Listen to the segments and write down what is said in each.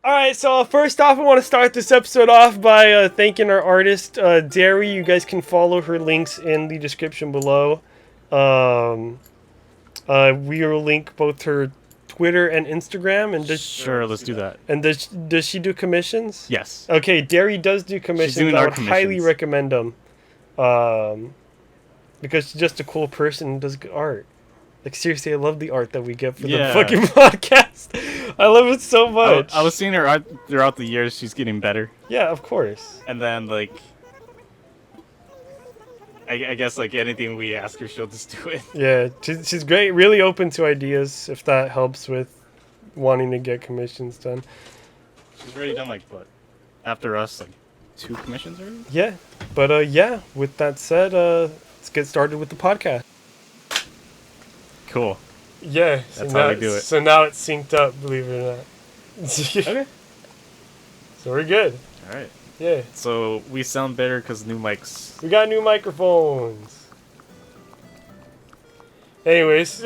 Alright, so first off, I want to start this episode off by thanking our artist, Derry. You guys can follow her links in the description below. We will link both her Twitter and Instagram. And Sure, let's do that. And does she do commissions? Yes. Okay, Derry does do commissions. I would highly recommend them. Because she's just a cool person and does good art. Like, seriously, I love the art that we get for the fucking podcast. I love it so much. I was seeing her art throughout the years. She's getting better. Yeah, of course. And then, like, I guess, like, anything we ask her, she'll just do it. Yeah, she's great. Really open to ideas, if that helps with wanting to get commissions done. She's already done, like, what? After us, like, 2 commissions already? Yeah. But, yeah, with that said, let's get started with the podcast. Cool. Yeah, that's how we do it. So now it's synced up, believe it or not. Okay. So we're good. All right. Yeah. So we sound better because new mics. We got new microphones. Anyways.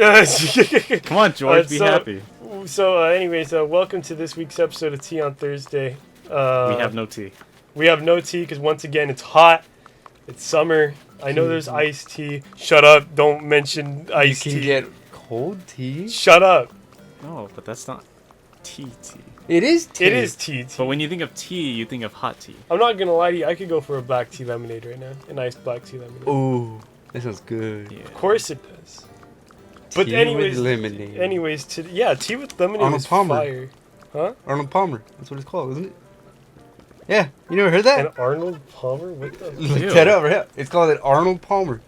Come on, George, be happy. So, anyways, welcome to this week's episode of Tea on Thursday. We have no tea. We have no tea because, once again, it's hot. It's summer. I know there's iced tea. Shut up. Don't mention iced tea. You can get cold tea? Shut up. No, but that's not tea. It is tea. It is tea. But when you think of tea, you think of hot tea. I'm not going to lie to you. I could go for a black tea lemonade right now. A nice black tea lemonade. Ooh, that sounds good. Yeah. Of course it does. But tea anyways, with lemonade. Tea with lemonade Arnold is Palmer. fire. Huh? Arnold Palmer. That's what it's called, isn't it? Yeah, you never heard that? An Arnold Palmer? What the? Look that up, right? It's called an Arnold Palmer.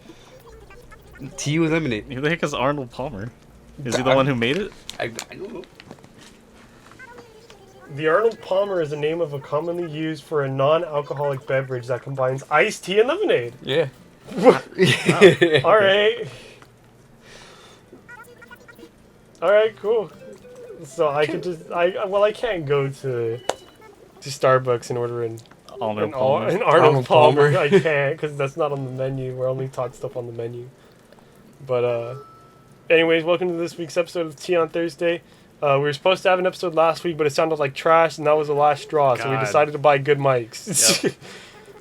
Tea with lemonade. Who the heck is Arnold Palmer? Is he the one who made it? I don't know. The Arnold Palmer is the name of a commonly used for a non-alcoholic beverage that combines iced tea and lemonade. Yeah. All right. All right, cool. So I could just I can't go to Starbucks and order an Arnold Palmer. I can't because that's not on the menu. We're only taught stuff on the menu. But anyways, welcome to this week's episode of Tea on Thursday. We were supposed to have an episode last week, but it sounded like trash, and that was the last straw. So we decided to buy good mics. Yep.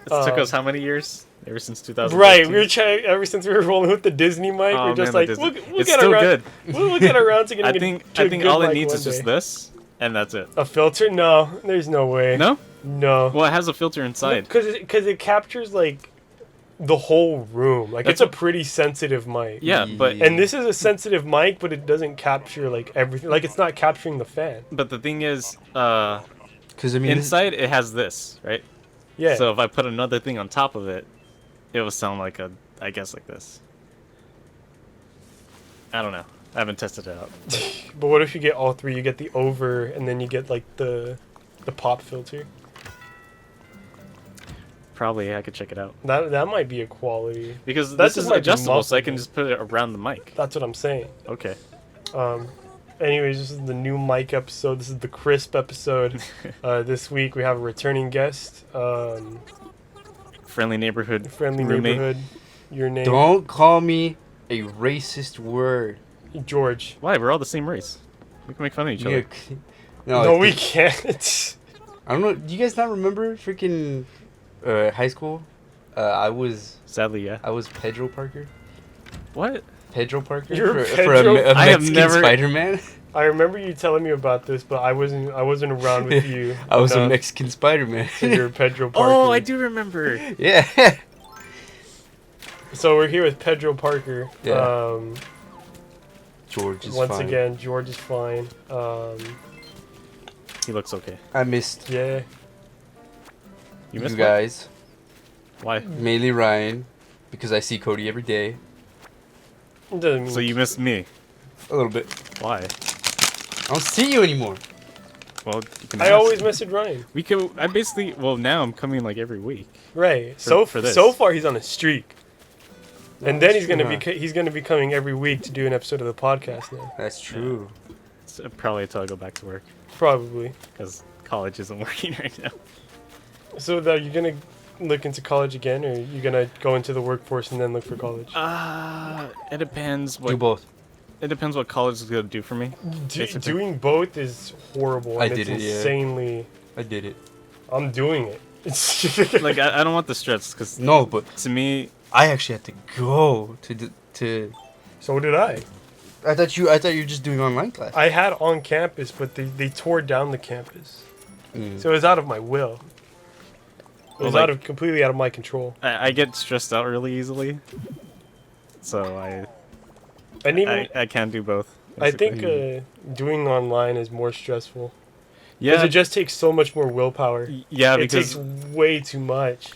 It took us how many years? Ever since 2000. Right, we were trying ever since we were rolling with the Disney mic. We're just like, we'll get around. We'll get around to getting. I think all it needs is just this, and that's it. A filter? No, there's no way. No. Well, it has a filter inside. Because it captures like the whole room. Like it's a pretty sensitive mic. Yeah, but and this is a sensitive mic, but it doesn't capture like everything. Like it's not capturing the fan. But the thing is, because inside it has this, right? Yeah. So if I put another thing on top of it, it will sound like I guess like this. I don't know. I haven't tested it out. But what if you get all three? You get the over, and then you get like the pop filter. Probably, I could check it out. That might be a quality. Because this is adjustable, so I can just put it around the mic. That's what I'm saying. Okay. Anyways, this is the new mic episode. This is the crisp episode. This week we have a returning guest. Friendly neighborhood. Neighborhood. Your name. Don't call me a racist word. George. Why? We're all the same race. We can make fun of each other. No, we can't. I don't know. Do you guys not remember freaking high school? Sadly, yeah. I was Pedro Parker. What? Pedro Parker? You're for a Mexican Spider-Man? I remember you telling me about this, but I wasn't around with you. I was a Mexican Spider-Man. So you're Pedro Parker. Oh, I do remember. Yeah. So we're here with Pedro Parker. Yeah. George is once fine. Again, George is fine. He looks okay. I missed you guys. Why? Mainly Ryan, because I see Cody every day. So you missed me? A little bit. Why? I don't see you anymore. Well, you can I always message Ryan. Now I'm coming like every week. Right. So far he's on a streak. And then he's gonna be coming every week to do an episode of the podcast now. That's true. Yeah. So probably until I go back to work. Probably. Because college isn't working right now. So are you gonna look into college again, or are you gonna go into the workforce and then look for college? It depends. Do both. It depends what college is gonna do for me. Doing both is horrible. And it's insanely. I did it. I'm doing it. Like I don't want the stress because no, but to me, I actually had to go to. So did I. I thought you were just doing online class. I had on campus, but they tore down the campus, so it was out of my will. It was completely out of my control. I get stressed out really easily, so I can't do both. Basically. I think doing online is more stressful. Yeah, because it just takes so much more willpower. Yeah, it takes way too much.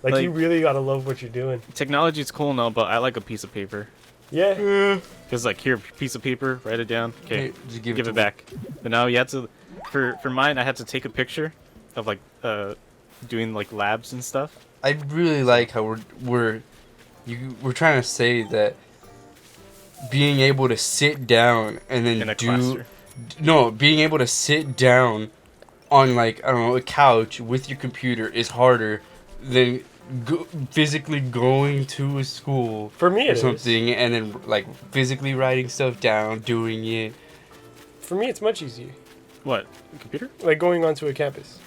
Like you really gotta love what you're doing. Technology is cool now, but I like a piece of paper. Yeah. Because like here, piece of paper, write it down. Okay, just give it back. But now you had to, for mine, I had to take a picture of like doing like labs and stuff. I really like how we're trying to say that being able to sit down and then being able to sit down on like I don't know a couch with your computer is harder than physically going to a school for me or something and then like physically writing stuff down, doing it. For me, it's much easier. What, computer? Like going onto a campus.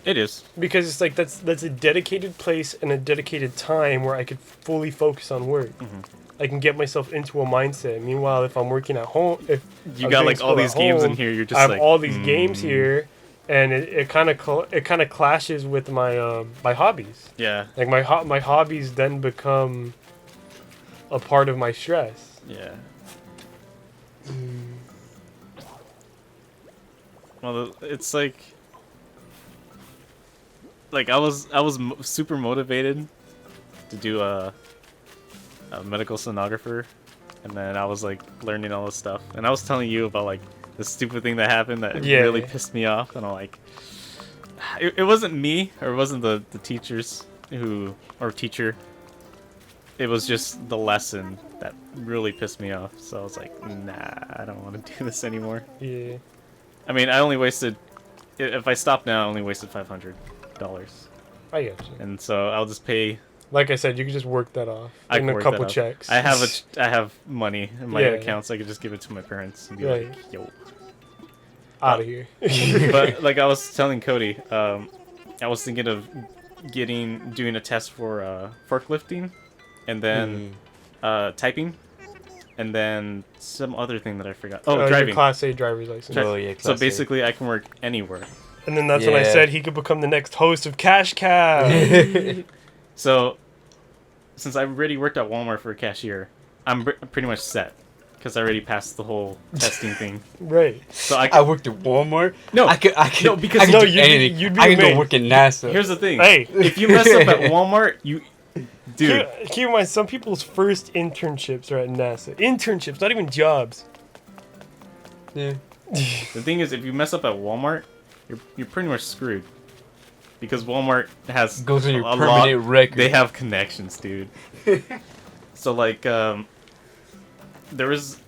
It is because it's like that's a dedicated place and a dedicated time where I could fully focus on work. I can get myself into a mindset. Meanwhile, if I'm working at home, if you got like all these games in here, you're just I have all these games here, and it kind of clashes with my my hobbies. Yeah. Like my hobbies then become a part of my stress. Yeah. Well, it's like I was super motivated to do a medical sonographer, and then I was like learning all this stuff, and I was telling you about like the stupid thing that happened that really pissed me off, and I'm like, it wasn't me or it wasn't the teachers or teacher. It was just the lesson that really pissed me off. So I was like, nah, I don't want to do this anymore. Yeah. I mean, I only wasted. If I stop now, I only wasted $500. I get you. And so I'll just pay. Like I said, you can just work that off in a couple checks. I have money in my account, so I could just give it to my parents and be like, "Yo, out of here." But like I was telling Cody, I was thinking of doing a test for forklifting, and then typing, and then some other thing that I forgot. Oh, driving. Your Class A driver's license. Oh yeah. So basically, I can work anywhere. And then that's when I said he could become the next host of Cash Cow. So, since I already worked at Walmart for a cashier, I'm pretty much set because I already passed the whole testing thing. Right. So I worked at Walmart. No, I could no, because I could do anything. You'd be I could go work at NASA. Here's the thing. Hey, if you mess up at Walmart, dude. Keep in mind, some people's first internships are at NASA. Internships, not even jobs. Yeah. The thing is, if you mess up at Walmart, you're pretty much screwed. Because Walmart goes on your permanent record. They have connections, dude. So like, there's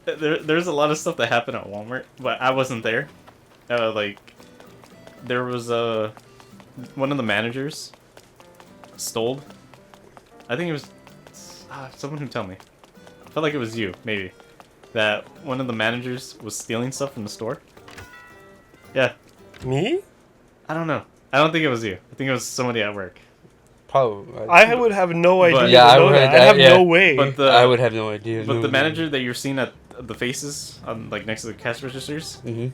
a lot of stuff that happened at Walmart, but I wasn't there. Like, there was one of the managers stole. I think it was someone who told me. I felt like it was you, maybe. That one of the managers was stealing stuff from the store. Yeah. Me? I don't know. I don't think it was you. I think it was somebody at work. Probably. I would have no idea. But, yeah, I have no way. But I would have no idea. But the manager that you're seeing at the faces on like next to the cash registers, it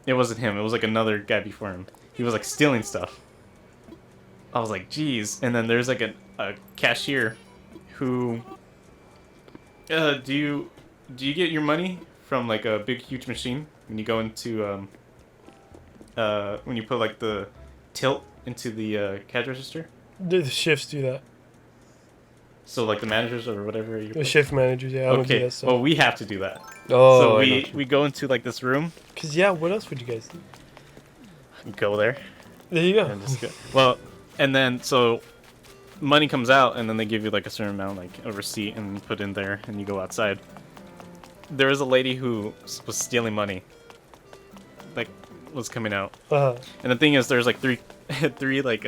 wasn't him. It was like another guy before him. He was like stealing stuff. I was like, geez. And then there's like a cashier who. Do you get your money from like a big huge machine when you go into when you put like the tilt into the cash register? The shifts do that. So like the managers or whatever. The shift managers, yeah. I don't do that stuff. Well, we have to do that. Oh. So we go into like this room. Cause yeah, what else would you guys do? Go there. There you go. And just go. Well, and then so money comes out, and then they give you like a certain amount, like a receipt, and you put in there, and you go outside. There was a lady who was stealing money. Like, was coming out. And the thing is, there's like three like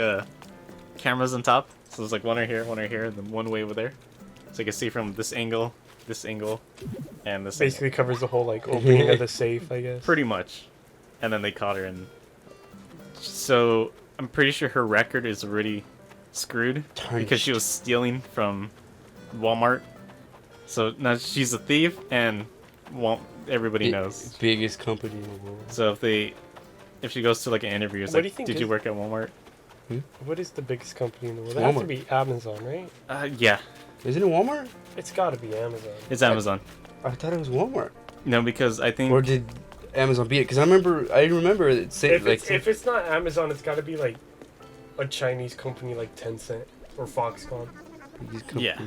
cameras on top. So there's like one right here, and then one way over there. So you can see from this angle this angle, and this Basically covers the whole like opening of the safe, I guess. pretty much. And then they caught her, and so I'm pretty sure her record is already screwed because she was stealing from Walmart. So now she's a thief, and everybody knows. Biggest company in the world. So if she goes to like an interview, it's like, did you work at Walmart? What is the biggest company in the world? It It has to be Amazon, right? Yeah. Isn't it Walmart? It's got to be Amazon. It's Amazon. I thought it was Walmart. No, because I think. Or did Amazon beat it? Because I remember it saying If it's not Amazon, it's got to be like a Chinese company like Tencent or Foxconn. Yeah.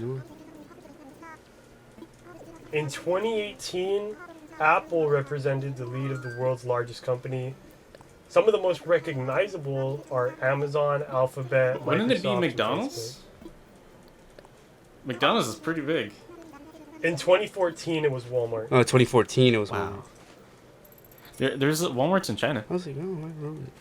In 2018, Apple represented the lead of the world's largest company. Some of the most recognizable are Amazon, Alphabet, Wouldn't it be Microsoft, McDonald's? McDonald's is pretty big. In 2014, it was Walmart. Oh, 2014 it was Walmart. There's Walmart's in China. I was like, oh, I wrote it.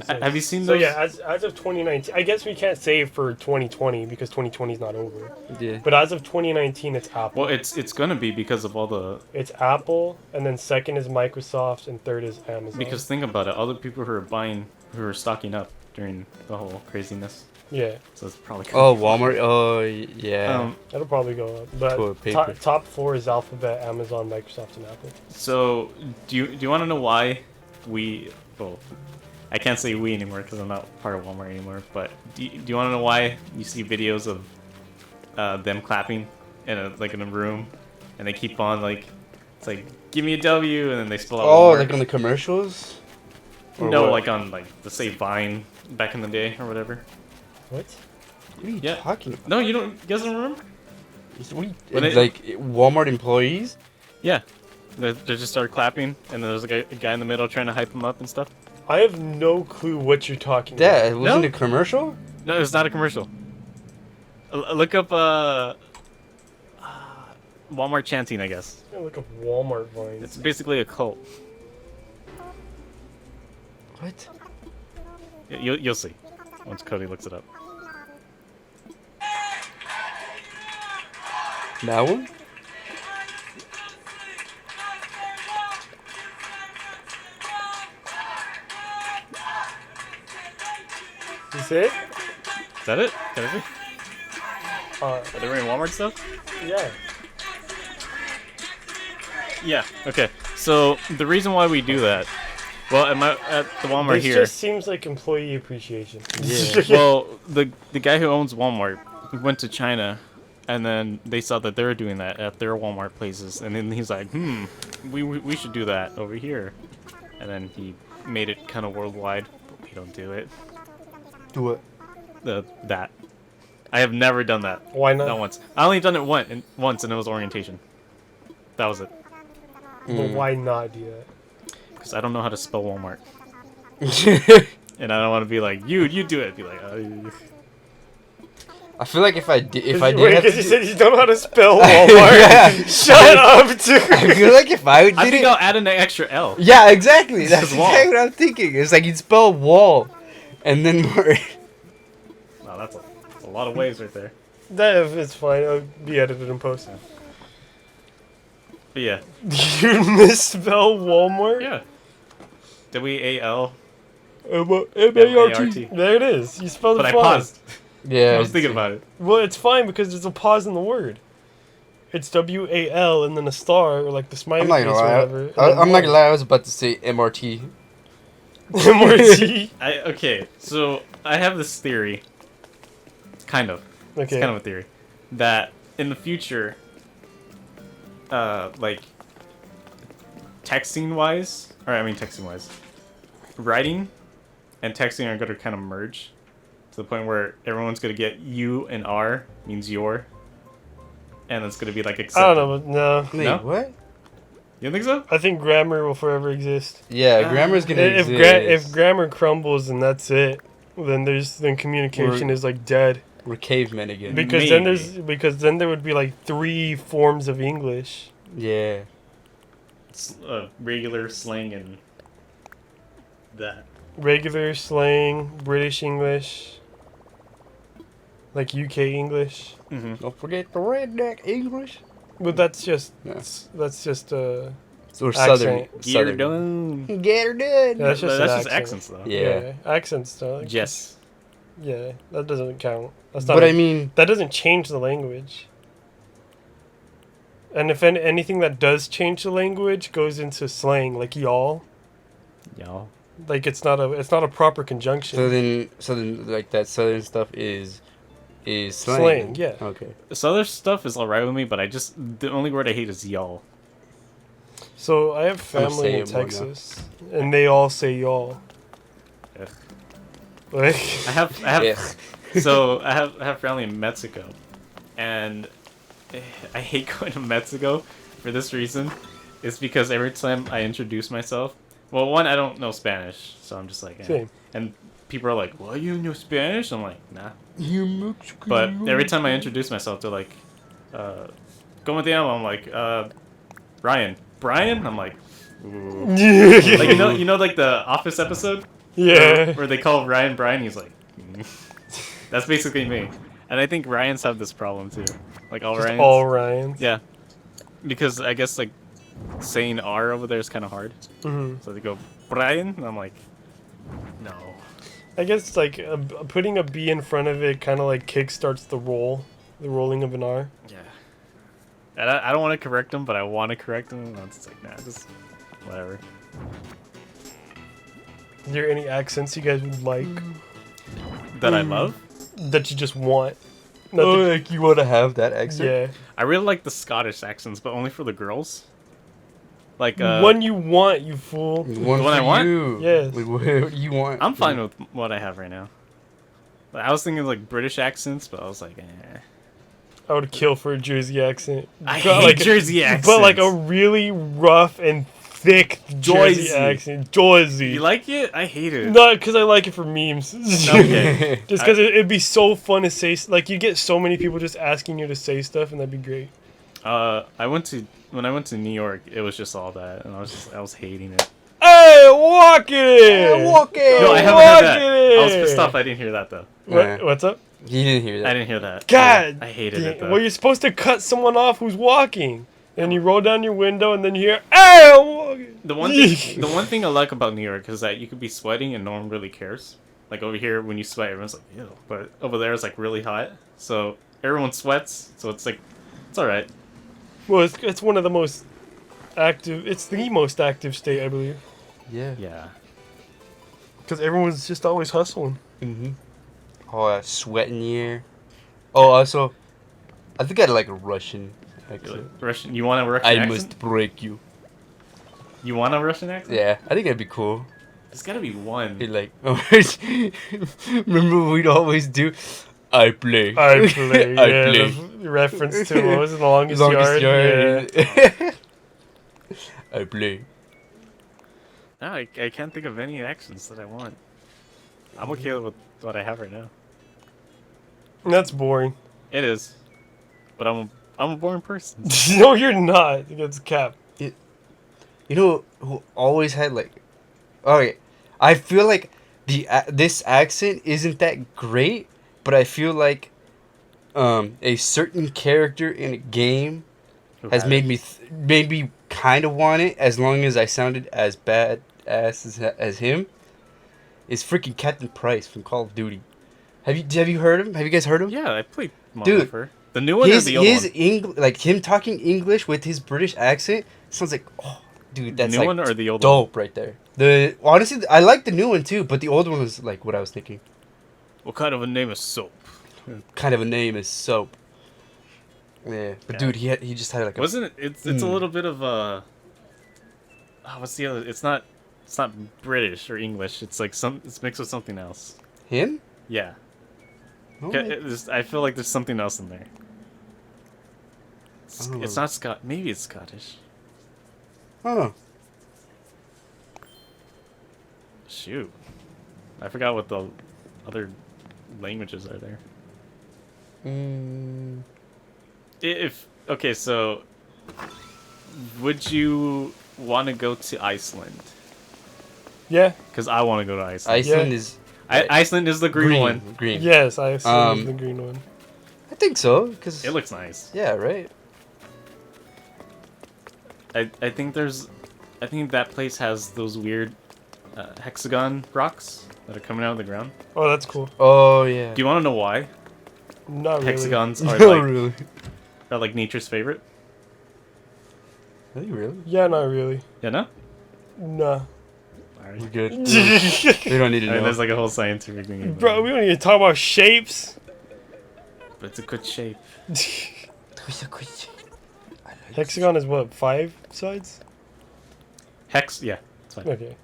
Have you seen So those? yeah, as of 2019, I guess we can't say for 2020 because 2020 is not over. Yeah. But as of 2019, it's Apple. Well, it's gonna be because of all the. It's Apple, and then second is Microsoft, and third is Amazon. Because think about it, all the people who are stocking up during the whole craziness. Yeah. So it's probably. Oh, Walmart. Oh, yeah. That'll probably go up. But top four is Alphabet, Amazon, Microsoft, and Apple. So do you want to know why we? Well, I can't say we anymore because I'm not part of Walmart anymore. But do you want to know why you see videos of them clapping in a room, and they keep on it's like give me a W, and then they spell out. Oh, Walmart. like on the commercials? Or no, what? Like on the say Vine back in the day or whatever. What? What are you talking about? No, you guys don't remember? Like Walmart employees? Yeah, they just started clapping, and then there's a guy in the middle trying to hype them up and stuff. I have no clue what you're talking Yeah, about. it wasn't a commercial? No, it's not a commercial. Look up Walmart chanting, I guess. Look up Walmart Vines. It's basically a cult. What? You'll see once Cody looks it up. That one? You see it? Is that it? Can I see? Are they wearing Walmart stuff? Yeah. Yeah. Okay. So the reason why we do that, well, at the Walmart here. It just seems like employee appreciation. Yeah. Well, the guy who owns Walmart went to China, and then they saw that they were doing that at their Walmart places, and then he's like, we should do that over here, and then he made it kind of worldwide, but we don't do it. Do what? That. I have never done that. Why not? Not once. I only done it once, and it was orientation. That was it. But why not do that? Because I don't know how to spell Walmart. And I don't want to be like, you do it. Be like, I feel like if I did, because you said you don't know how to spell Walmart. Yeah. Shut up, dude. I feel like if I did I think I'll add an extra L. Yeah, exactly. That's wall. exactly what I'm thinking. It's like you'd spell wall, and then more. Wow, that's a lot of ways right there. It's fine. It'll be edited and posted. But yeah. You misspell Walmart? Yeah. W-A-L. M-A-R-T. There it is. You spelled it But I fine. paused. Yeah. I was thinking about it. Well, it's fine because there's a pause in the word. It's W-A-L and then a star or like the smiley I'm not face gonna or lie. whatever. I'm not gonna lie. I was about to say MRT. MRT. Okay, so I have this theory. Kind of. Okay. It's kind of a theory. That in the future, like, texting wise, writing and texting are going to kind of merge to the point where everyone's going to get U and R means your, and it's going to be like accepted. I don't know, but no. Wait, No? what? You don't think so? I think grammar will forever exist. Yeah, grammar's gonna If exist. grammar crumbles and that's it, then communication is like dead. We're cavemen again. Because then there would be like 3 forms of English. Yeah. Regular slang and that. Regular slang, British English, like UK English. Mm-hmm. Don't forget the redneck English. But that's just Or accent. Get her done. Get her done. Yeah, that's just That's an just accents though. Yeah. Accents though. Yes. Yeah, that doesn't count. That's not. But I mean, that doesn't change the language. And if anything that does change the language goes into slang, like y'all. Y'all. Like it's not a proper conjunction. so then, like that southern stuff is slang. Slang, yeah. Okay. Southern stuff is alright with me, but the only word I hate is y'all. So I have I'm family in saying more now. Texas, and they all say y'all. Ugh. Like I have so I have family in Mexico, and I hate going to Mexico for this reason. It's because every time I introduce myself, well, one, I don't know Spanish, so I'm just like, Same. and people are like, "Well, you know Spanish?" I'm like, "Nah." You Mexican. But every time I introduce myself, they're like, "¿Cómo te llamo?" I'm like, "Brian." Brian? I'm like, ooh. Like you know, like the Office episode. Yeah. Where they call Ryan Brian, he's like, that's basically me. And I think Ryans have this problem too. Like all Just Ryans. all Ryans. Yeah. Because I guess like saying R over there is kind of hard. Mm-hmm. So they go Brian, and I'm like, no. I guess like putting a B in front of it kind of like kickstarts the rolling of an R. Yeah. And I don't want to correct them, but I want to correct them. And I'm just like, nah, just whatever. Is there any accents you guys would like That I love? that you just want? Oh, like you want to have that accent? Yeah. I really like the Scottish accents, but only for the girls. Like one you want, you fool. One what I for want? you. Yes. What you want? I'm fine with what I have right now. I was thinking like British accents, but I was like, eh. I would kill for a Jersey accent. I But, hate Jersey accents. But like a really rough and thick Jersey accent. Jersey. You like it? I hate it. Not because I like it for memes. Okay. Just because it'd be so fun to say. Like you get so many people just asking you to say stuff, and that'd be great. When I went to New York, it was just all that, and I was hating it. Hey, walk it! Walk it! No, I haven't heard that. I was pissed off. I didn't hear that though. What's up? You didn't hear that. I didn't hear that. God, I hated it though. Well, you're supposed to cut someone off who's walking, and you roll down your window, and then you hear, "Hey, I'm walking." The one thing I like about New York is that you could be sweating and no one really cares. Like over here, when you sweat, everyone's like, ew. But over there, it's like really hot, so everyone sweats. So it's like, it's all right. Well, it's one of the most active. It's the most active state, I believe, Yeah. Yeah. because everyone's just always hustling. Mm-hmm. Oh, sweat in the air. Oh, also, I think I'd like a Russian accent. Russian. You want a Russian I accent? must break you. You want a Russian accent? Yeah, I think that'd be cool. There's gotta be one. Be like, remember we'd always do, I play. I play. I Yeah, play. the reference to what was it, the longest yard? Yeah. I play. No, I can't think of any accents that I want. I'm okay with what I have right now. That's boring. It is, but I'm a boring person. No, you're not. It's Cap. You know who always had like, okay, I feel like this accent isn't that great, but I feel like a certain character in a game has made me kind of want it, as long as I sounded as bad as him. Is freaking Captain Price from Call of Duty. Have you heard him? Have you guys heard him? Yeah, I played Modern Dude, Warfare. The new one or the old one? Like him talking English with his British accent sounds like, oh, dude, that's the new like one or the old one? dope right there. Honestly, I like the new one too, but the old one was like what I was thinking. What kind of a name is soap? Kind of a name is soap. Yeah, but dude, he just had like a... Wasn't it? It's a little bit of a. Oh, what's the other? It's not British or English. It's like it's mixed with something else. Him? Yeah. Oh, I feel like there's something else in there. I don't It's know. not Maybe it's Scottish. I don't know. Shoot, I forgot what the other languages are there. Okay, so would you want to go to Iceland? Yeah. Because I want to go to Iceland. Iceland Yeah. is... Iceland is the green one. Green. Yes, I assume it's the green one. I think so, because... It looks nice. Yeah, right? I think that place has those weird hexagon rocks that are coming out of the ground. Oh, that's cool. Oh yeah. Do you want to know why? Not really. Hexagons are No, like really. are like nature's favorite. Are you really? Yeah, not really. Yeah, no. Nah. We're Alright. good. We don't need to I mean, know. there's like a whole scientific thing. about Bro, it. we don't even talk about shapes. But it's a good shape. Hexagon is what, 5 sides? Hex, yeah, it's fine. Okay.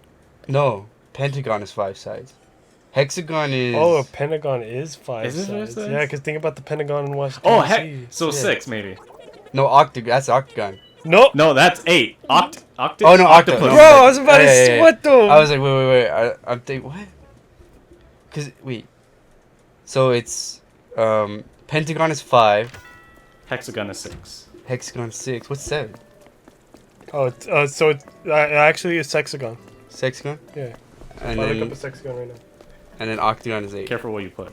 No, pentagon is 5 sides. Hexagon is. Oh, a pentagon is 5 Is it 5 sides. sides? Yeah, because think about the Pentagon in Washington. Oh, DC. so Yeah. 6 maybe. No, octagon. That's octagon. No. No, that's 8. Octopus. Oh, no, octopus. Bro, No. I was about to Yeah, yeah, yeah. what the? I was like, wait. I'm thinking, what? Wait. So it's. Pentagon is 5. Hexagon is 6. Hexagon 6. What's 7? Oh, so it actually is hexagon. Sexagon? Yeah. And I'll look up then, a hexagon right now. and then octagon is 8. Careful what you put.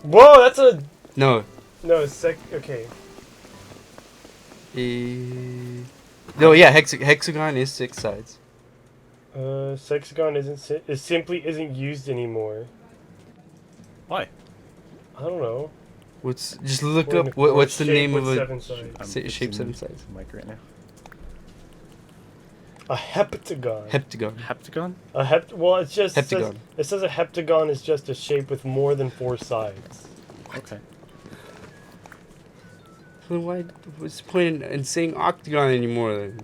Whoa, that's a No. no Okay. No, yeah, hexagon is 6 sides. Hexagon simply isn't used anymore. Why? I don't know. Just look We're in up a what's the shape name with of a 7 sides. I'm shape fixing 7 sides. the mic right now. A heptagon. Heptagon. Heptagon? Well, it's just Heptagon. It says a heptagon is just a shape with more than 4 sides. Okay. So what's the point in saying octagon anymore then?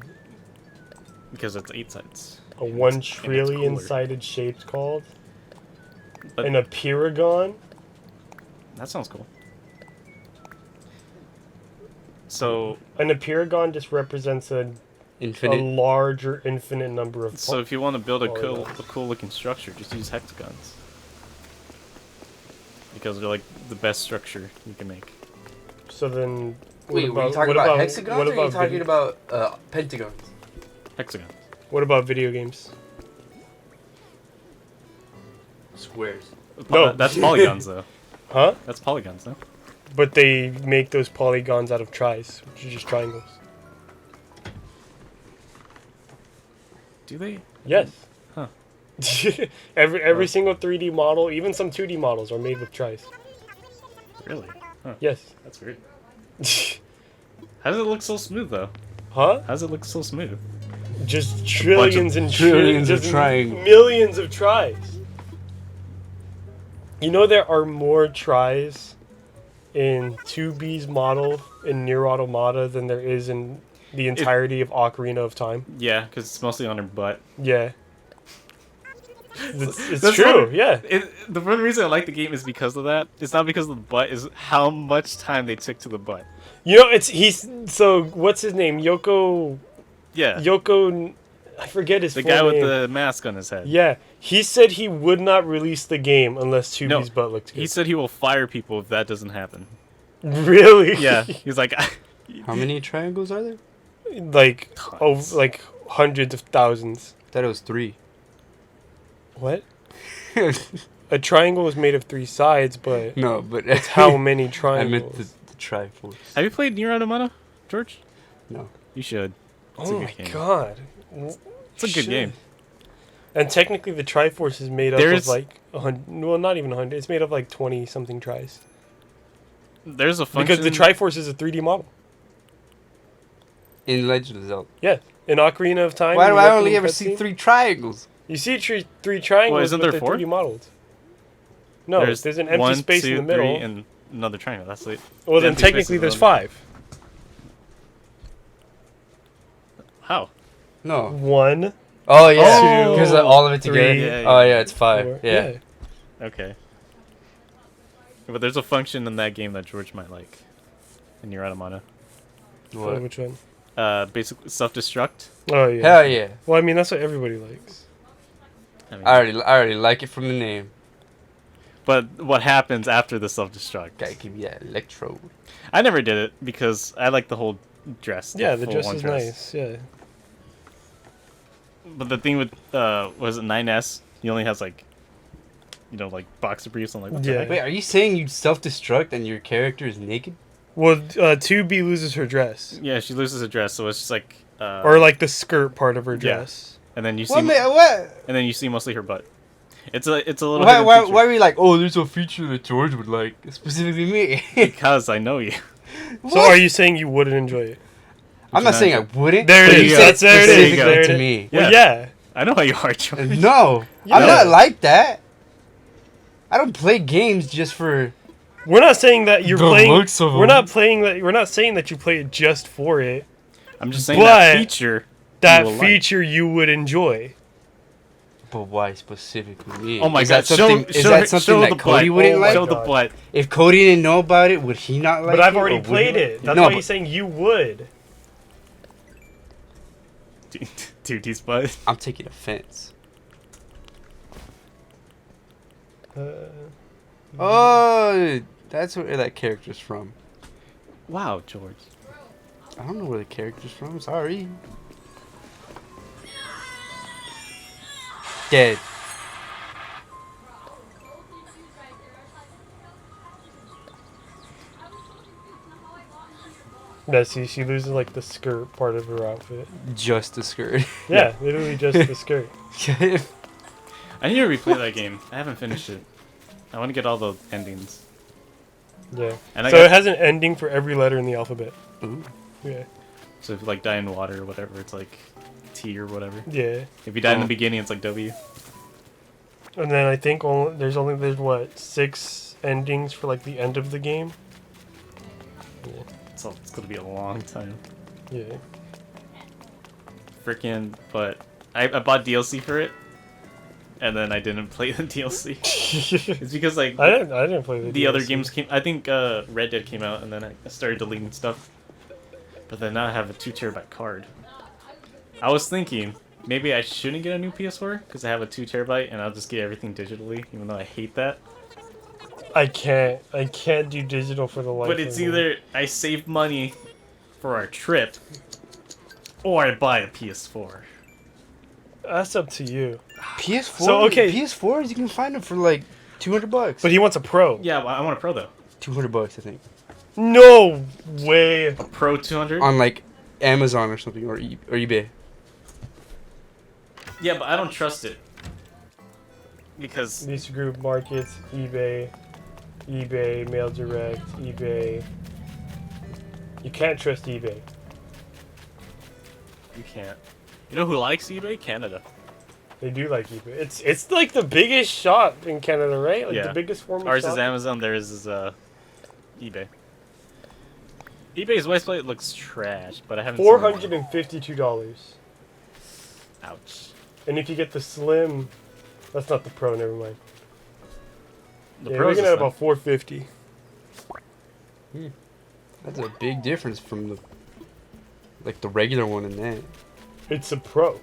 Because it's 8 sides. A And 1 it's trillion cooler. sided shape's called. But- And a pyragon. That sounds cool. So, And a pyragon just represents a Infinite. large or infinite number of. if you want to build a polygons. cool looking structure, just use hexagons. Because they're like the best structure you can make. So then. Wait, were you what talking about hexagons what or are you about talking about pentagons? Hexagons. What about video games? Squares. No. That's polygons though. Huh? That's polygons, no? But they make those polygons out of tris, which are just triangles. Do they? Yes. Huh. every single 3D model, even some 2D models, are made with tris. Really? Huh. Yes. That's weird. How does it look so smooth though? Huh? How does it look so smooth? Just trillions and trillions of just triangles. millions of tris. You know there are more tris in 2B's model in Nier Automata than there is in the entirety of Ocarina of Time. Yeah, because it's mostly on her butt. Yeah. It's That's true, funny. yeah. The one reason I like the game is because of that. It's not because of the butt. Is how much time they took to the butt. You know, so what's his name? Yoko, I forget his the full guy with name. the mask on his head. Yeah, he said he would not release the game unless 2B's butt looked good. He said he will fire people if that doesn't happen. Really? Yeah, he's like, How many triangles are there? like, Tons. like hundreds of thousands. I thought it was 3. What? A triangle is made of 3 sides, but No, but it's how many I triangles? meant the Triforce. have you played Nier Automata, George? No. You should. It's a Oh good my game. god. It's a good game. And technically the Triforce is made up There's- of like 100, well not even 100, it's made of like 20 something tris. There's a function. Because the Triforce is a 3D model. In Legend of Zelda. Yeah. In Ocarina of Time. Why do in the I only opening ever see cutscene, 3 triangles? You see three triangles, Well, isn't but there they're 4? 3D modeled. No, there's an empty 1, space 2, in the middle. 3, and another triangle. That's it. Well, the then empty space technically is there's another- 5. How? No. 1, Oh, yeah. Two, Because all of it together. 3, Yeah, Oh, yeah, it's 5. 4. Yeah. Okay. But there's a function in that game that George might like. In Nier Automata. Oh, which one? Basically self-destruct. Oh yeah. Hell yeah. Well, I mean that's what everybody likes. I mean, I already like it from the name. but what happens after the self-destruct? Gotta give you that electrode. I never did it because I like the whole dress. Yeah, the full dress on is nice. Yeah. But the thing with was it 9S? He only has like, like boxer briefs and like. What the Yeah. heck? Wait, are you saying you self-destruct and your character is naked? Well, 2B loses her dress. Yeah, she loses her dress, so it's just like. Or like the skirt part of her dress. And then you see. What? And then you see mostly her butt. It's a little. Why are we like? Oh, there's a feature that George would like, specifically me. Because I know you. So are you saying you wouldn't enjoy it? I'm not saying I wouldn't. There it is. That's there it is. There it is. To me. Yeah. Well, yeah. I know how you are, George. No, I'm not like that. I don't play games just for. We're not saying that you're the playing. Looks of We're them. not playing that. We're not saying that you play it just for it. I'm just saying But that feature. That you will feature you would enjoy. But why specifically me? Oh my is god! That something, is that something that Cody wouldn't like? Show the butt. If Cody didn't know about it, would he not like it? But I've already played it. That's no, why he's saying you would. Dude, he's butt. I'm taking offense. Oh, that's where that character's from. Wow, George. I don't know where the character's from. Sorry. Dead. No, see, she loses like the skirt part of her outfit. Just the skirt. Yeah, literally just the skirt. I need to replay that game. I haven't finished it. I want to get all the endings. Yeah. And So it has an ending for every letter in the alphabet. Ooh. Yeah. So if you like die in water or whatever, it's like T or whatever. Yeah. If you die in the beginning, it's like W. And then I think there's what 6 endings for like the end of the game. Yeah. So it's gonna be a long time. Yeah. Freaking, but I bought DLC for it, and then I didn't play the DLC. It's because like I didn't play the DLC. other games came. I think Red Dead came out, and then I started deleting stuff. But then now I have a 2 terabyte card. I was thinking maybe I shouldn't get a new PS4 because I have a 2 terabyte, and I'll just get everything digitally, even though I hate that. I can't do digital for the life. But it's of me. either I save money for our trip, or I buy a PS4. That's up to you. PS4. So, okay. PS4s you can find them for like $200. But he wants a pro. Yeah, well, I want a Pro though. $200, I think. No way. A Pro 200. On like Amazon or something or eBay. Yeah, but I don't trust it because These group markets, eBay, Mail Direct, eBay. You can't trust eBay. you can't. You know who likes eBay? Canada. They do like eBay. It's like the biggest shop in Canada, right? Like Yeah. the biggest form of Ours shop. is Amazon. Theirs is eBay. eBay's website looks trash, but I haven't. seen $452. Ouch. And if you get the slim, that's not the pro. Never mind. The Yeah, Pro we're is looking at the about $450. That's a big difference from the regular one in that. It's a pro.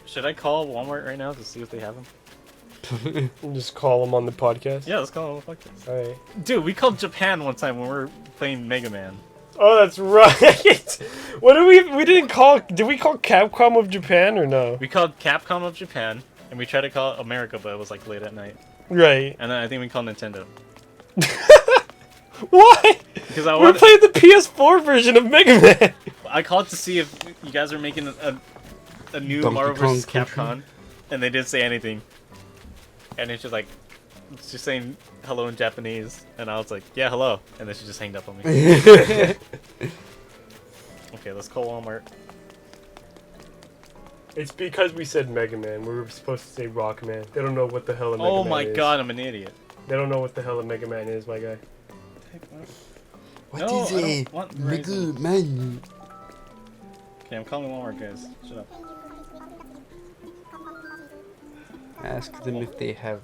Should I call Walmart right now to see if they have them? And just call them on the podcast. Yeah, let's call them. Fuck this. All right. Dude, we called Japan one time when we were playing Mega Man. Oh, that's right. What did we didn't call? Did we call Capcom of Japan or no? We called Capcom of Japan, and we tried to call America, but it was like late at night. Right. And then I think we called Nintendo. Why? Because I We're wanted, playing the PS4 version of Mega Man. I called to see if you guys were making a new Donkey Marvel Kong vs. Country? Capcom, and they didn't say anything. And it's just like, it's just saying hello in Japanese, and I was like, yeah, hello, and then she just hanged up on me. Okay, let's call Walmart. It's because we said Mega Man. We were supposed to say Rockman. They don't know what the hell a Mega Oh Man my is. god, I'm an idiot. They don't know what the hell a Mega Man is, my guy. What No, is I don't a want Mega Verizon. Man? Okay, I'm calling Walmart, guys. Shut up. Ask them if they have.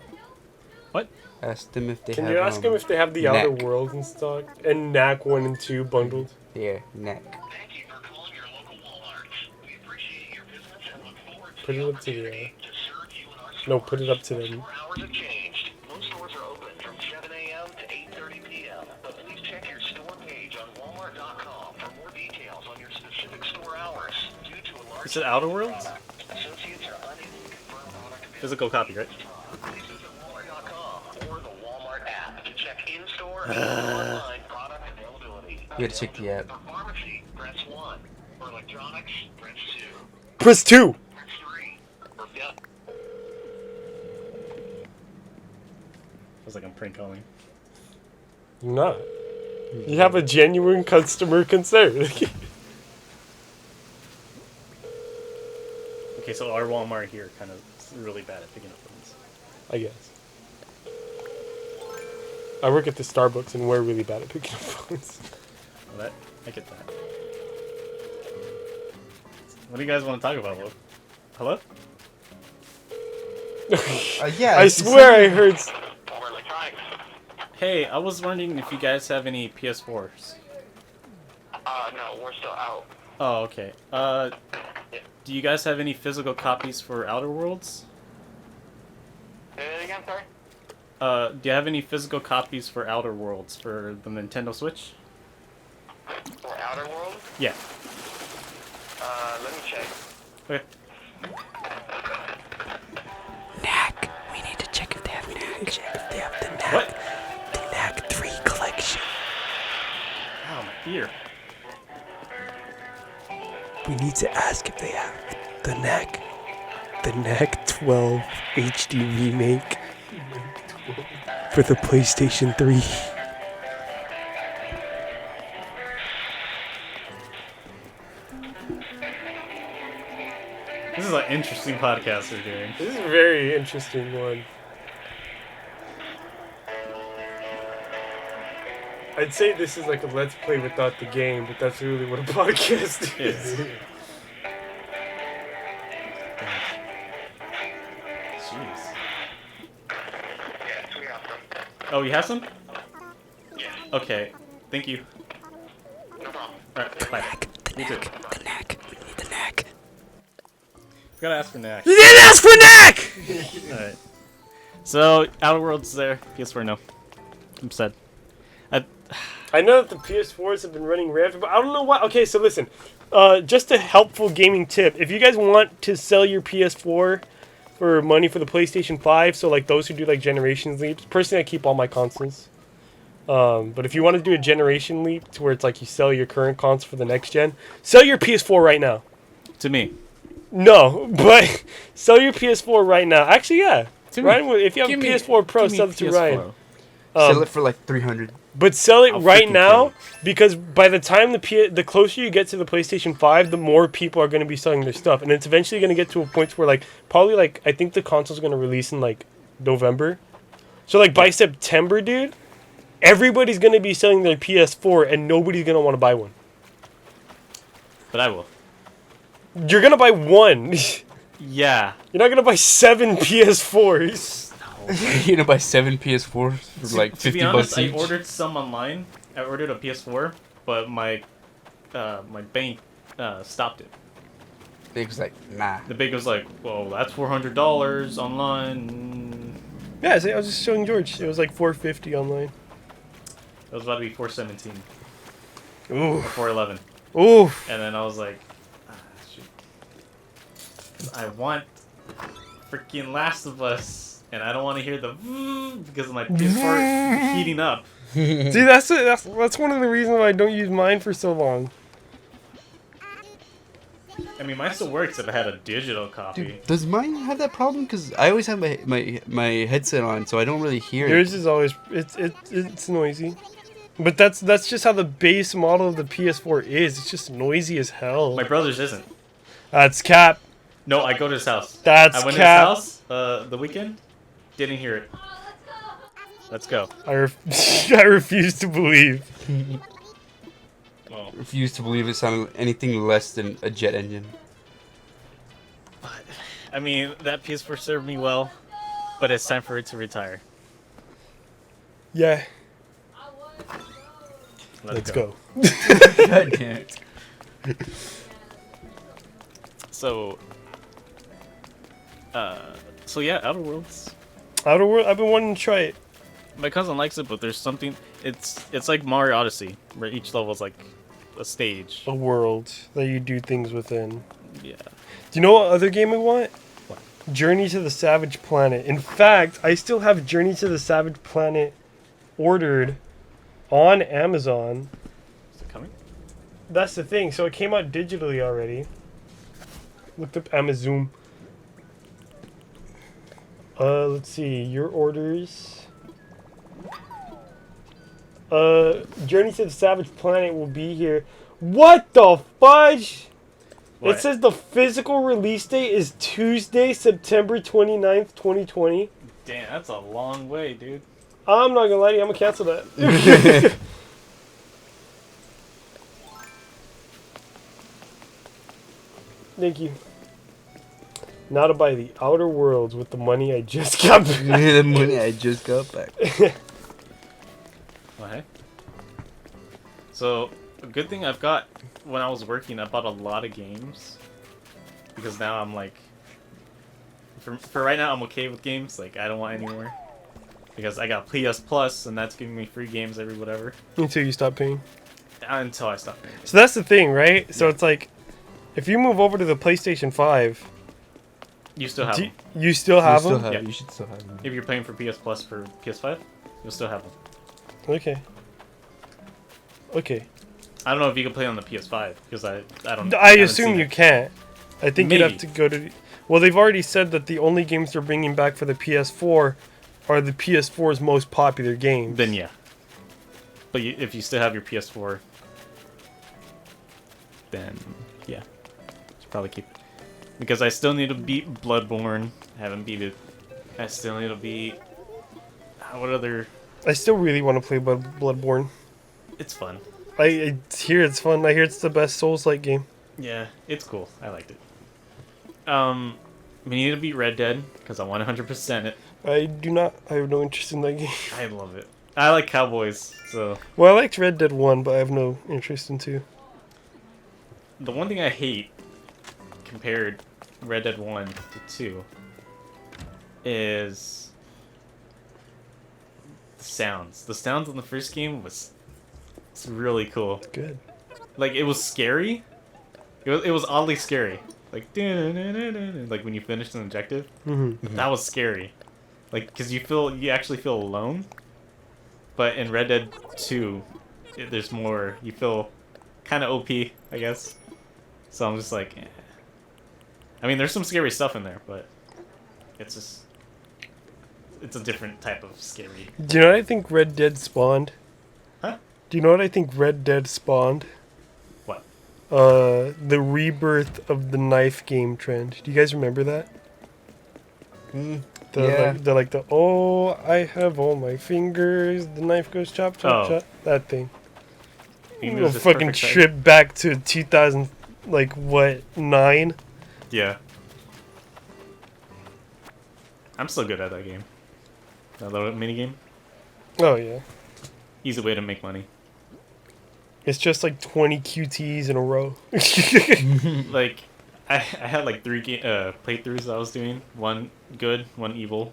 What? Ask them if they Can have. you ask them if they have the Outer Knack. Worlds in stock? And Knack 1 and 2 bundled? Yeah, neck. Thank you for calling your local Walmart. We appreciate your business and look forward to Put the it up to the... opportunity to serve you in our No, stores. put it up to them. Store hours have changed. Most stores are open from 7 a.m. to 8:30 p.m. But please check your store page on Walmart.com for more details on your specific store hours. Due to a large Is it Outer Worlds? associates are unable to confirm product availability. Physical copy, right? Please visit Walmart.com or the Walmart app to check in-store and online product availability. You gotta check the app. For pharmacy, press 1. For electronics, press 2. Press 2. Press 3. For yep. Feels like I'm prank calling. You're not. You have a genuine customer concern. Okay, so our Walmart here kind of really bad at picking up phones. I guess. I work at the Starbucks and we're really bad at picking up phones. Well, I get that. What do you guys want to talk about, Will? Hello? Yeah. I swear I heard... For electronics. Hey, I was wondering if you guys have any PS4s. No, we're still out. Oh, okay. Do you guys have any physical copies for Outer Worlds? Say that again, sorry? Do you have any physical copies for Outer Worlds for the Nintendo Switch? For Outer World? Yeah. Let me check. Okay. Knack. We need to check if they have Knack. Check if they have the Knack. What? The Knack 3 collection. Ow, my ear. We need to ask if they have the Knack. The Knack 12 HD remake for the PlayStation 3. This is an interesting podcast we're doing. This is a very interesting one. I'd say this is like a let's play without the game, but that's really what a podcast is. Jeez. Yes, we have them. Oh, you have some? Yes, Okay. Thank you. no problem. Alright, bye. The You too. Knack. The Knack. We need the Knack. Gotta ask for Knack. You didn't ask for Knack! Alright. So, Outer Worlds there. PS4, no. I'm sad. I know that the PS4s have been running rampant, but I don't know why. Okay, so listen. Just a helpful gaming tip. If you guys want to sell your PS4 for money for the PlayStation 5, so like those who do like generations leaps, personally I keep all my consoles. But if you want to do a generation leap to where it's like you sell your current console for the next gen, sell your PS4 right now. To me. No, but sell your PS4 right now. Actually, yeah. To me. Ryan, if you have a PS4 Pro, sell it to Ryan. Sell it for like 300. But sell it I'll right freaking now kill because by the time the closer you get to the PlayStation 5, the more people are going to be selling their stuff, and it's eventually going to get to a point where like probably like I think the console's going to release in like November, so like by September, dude, everybody's going to be selling their PS4 and nobody's going to want to buy one. But I will. You're going to buy one. Yeah. You're not going to buy 7 PS4s. You're gonna buy 7 PS4s for like 50 to be honest, bucks each. I ordered some online. I ordered a PS4, but my bank stopped it. It was like, nah. The bank was like, "Well, that's $400 online." Yeah, I was just showing George. It was like $450 online. It was about to be $417 Ooh. or $411, Ooh. and then I was like, shoot. I want freaking Last of Us. And I don't want to hear the because my PS4 heating up. See, that's one of the reasons why I don't use mine for so long. I mean, mine still works if I had a digital copy. Dude, does mine have that problem? Because I always have my headset on, so I don't really hear Yours it. is always it's noisy, but that's just how the base model of the PS4 is. It's just noisy as hell. My brother's isn't. That's cap. No, I go to his house. That's I went cap. to his house the weekend. Didn't hear it. Let's go. I refuse to believe. Well, Refuse to believe it sounded anything less than a jet engine. I mean, that PS4 served me well, but it's time for it to retire. Yeah. Let's go. God damn it. So yeah, Outer Worlds. Outer World. I've been wanting to try it. My cousin likes it, but there's something. It's like Mario Odyssey, where each level is like a stage. A world that you do things within. Yeah. Do you know what other game I want? What? Journey to the Savage Planet. In fact, I still have Journey to the Savage Planet ordered on Amazon. that's the thing. So it came out digitally already. Looked up Amazon. Let's see. Your orders. Journey to the Savage Planet will be here. What the fudge? What? It says the physical release date is Tuesday, September 29th, 2020. Damn, that's a long way, dude. I'm not gonna lie to you, I'm gonna cancel that. Thank you. Now to buy the Outer Worlds with the money I just got back. The money I just got back. Well, hey. So, a good thing I've got, when I was working, I bought a lot of games. Because now I'm like... For right now, I'm okay with games. Like, I don't want any more. Because I got PS Plus, and that's giving me free games every whatever. Until you stop paying. Until I stop paying. So that's the thing, right? So it's like, if you move over to the PlayStation 5... You still have them. You still have them? Yeah. You should still have them. If you're paying for PS Plus for PS5, you'll still have them. Okay. Okay. I don't know if you can play on the PS5, because I don't... I haven't assume seen you it. can't. I think you'd Maybe. have to go to... Well, they've already said that the only games they're bringing back for the PS4 are the PS4's most popular games. Then yeah. But if you still have your PS4, then yeah, should probably keep it. Because I still need to beat Bloodborne. I haven't beat it. I still need to beat... What other... I still really want to play Bloodborne. It's fun. I hear it's fun. I hear it's the best Souls-like game. Yeah, it's cool. I liked it. We need to beat Red Dead, because I want 100% it. I do not... I have no interest in that game. I love it. I like cowboys, so... Well, I liked Red Dead 1, but I have no interest in 2. The one thing I hate, compared Red Dead 1 to 2, is... the sounds. The sounds in the first game was... It's really cool. Good. Like, it was scary. It was oddly scary. Like, like when you finished an objective. Mm-hmm. That was scary. Like, because you actually feel alone. But in Red Dead 2, there's more, you feel kind of OP, I guess. So I'm just like, eh. I mean, there's some scary stuff in there, but it's just, it's a different type of scary. Do you know what I think Red Dead spawned? Huh? Do you know what I think Red Dead spawned? What? The rebirth of the knife game trend. Do you guys remember that? Yeah. They're like the, oh, I have all my fingers, the knife goes chop, chop, chop. That thing. You We'll fucking trip back to 2000, like, what, 9? Yeah. I'm still good at that game. That little mini game. Oh, yeah. Easy way to make money. It's just like 20 QTs in a row. Like, I had like 3 playthroughs I was doing. One good, one evil,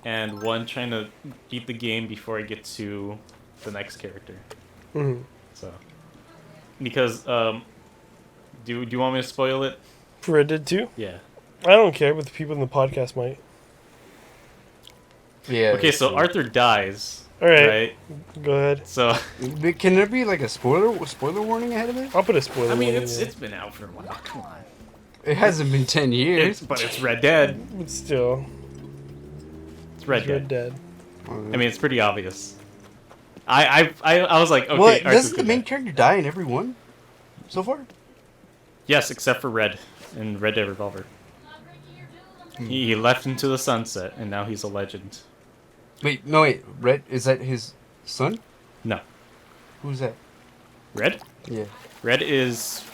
and one trying to beat the game before I get to the next character. Mm-hmm. So, because do you want me to spoil it? For Red Dead 2? Yeah. I don't care, but the people in the podcast might. Yeah. Okay, so Arthur dies. Alright, Right. go ahead. So Can there be like a spoiler warning ahead of it? I'll put a spoiler I mean, warning it's been out for a while. Come on. It hasn't been 10 years. But it's Red Dead. But still, It's Red it's Dead. Red Dead. I mean, it's pretty obvious. I was like, okay. Well, Arthur's doesn't the gonna main die. character die in every one so far? Yes, except for Red in Red Dead Revolver. He left into the sunset, and now he's a legend. Wait, no, wait. Red, is that his son? No. Who's that? Red? Yeah. Red is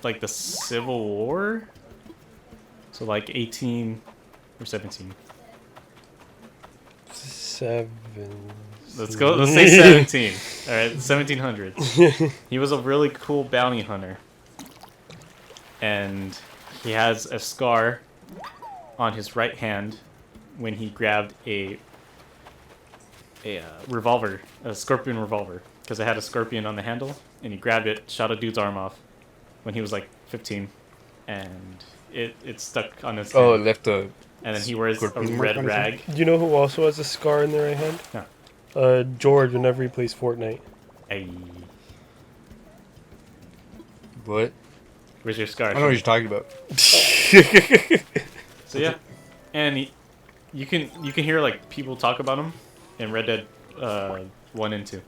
like the Civil War? So like 18 or 17. 7. Let's say 17. Alright, 1700s. He was a really cool bounty hunter. And he has a scar on his right hand when he grabbed a revolver, a scorpion revolver, because it had a scorpion on the handle, and he grabbed it, shot a dude's arm off when he was like 15, and it stuck on his hand. Oh, it left a... And then he wears a scorpion mark red on his hand? rag. Do you know who also has a scar in their right hand? No. George, whenever he plays Fortnite. Ay. What? Where's your scar? I know what you're talking about. So yeah, and you can hear like people talk about him in Red Dead 1 and 2.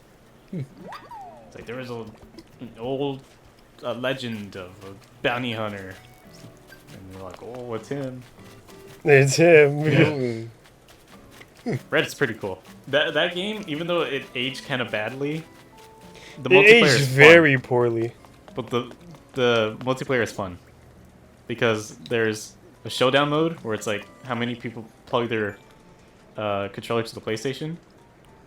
It's like there was an old legend of a bounty hunter, and they're like, oh, it's him. It's him. Red's pretty cool. That game, even though it aged kind of badly, the It multiplayer aged is very fun. poorly. But the multiplayer is fun because there's a showdown mode where it's like how many people plug their controller to the PlayStation.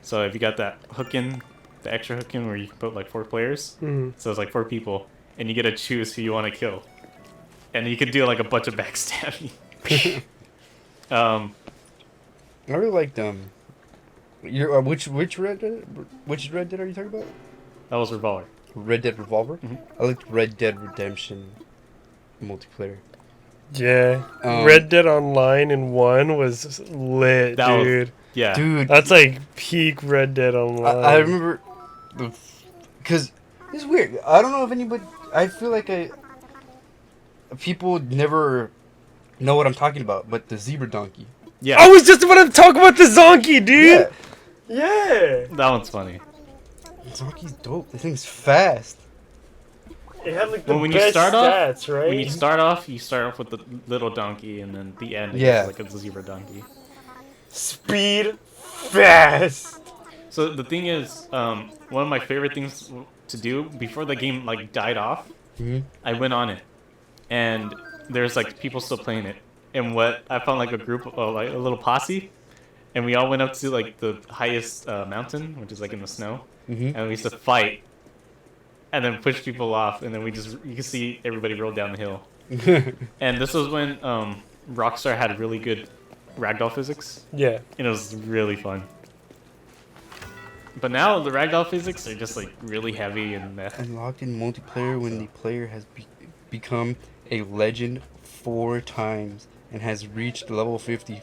So if you got that hook in, the extra hook in where you can put like 4 players, so it's like 4 people, and you get to choose who you want to kill, and you can do like a bunch of backstabbing. I really liked which Red Dead? Which Red Dead are you talking about? That was Revolver. Red Dead Revolver. Mhm. I liked Red Dead Redemption multiplayer. Yeah. Red Dead Online in 1 was lit, That was- dude. Yeah. Dude, That's like peak Red Dead Online. I remember, because it's weird. I don't know if anybody. I feel like people never know what I'm talking about, but the zebra donkey. Yeah. I was just about to talk about the Zonky, dude. Yeah. That one's funny. Donkey's dope. The thing's fast. It had like the Well, when you best start off- stats, right? When you start off with the little donkey, and then the end, Yeah. it's like a zebra donkey. Speed, fast. So the thing is, one of my favorite things to do before the game like died off, I went on it, and there's like people still playing it. And what I found like a group of like a little posse, and we all went up to like the highest mountain, which is like in the snow, and we used to fight, and then push people off, and then you can see everybody roll down the hill. And this was when Rockstar had really good ragdoll physics, Yeah. and it was really fun. But now the ragdoll physics are just like really heavy and Unlocked in multiplayer when the player has become a legend 4 times and has reached level 50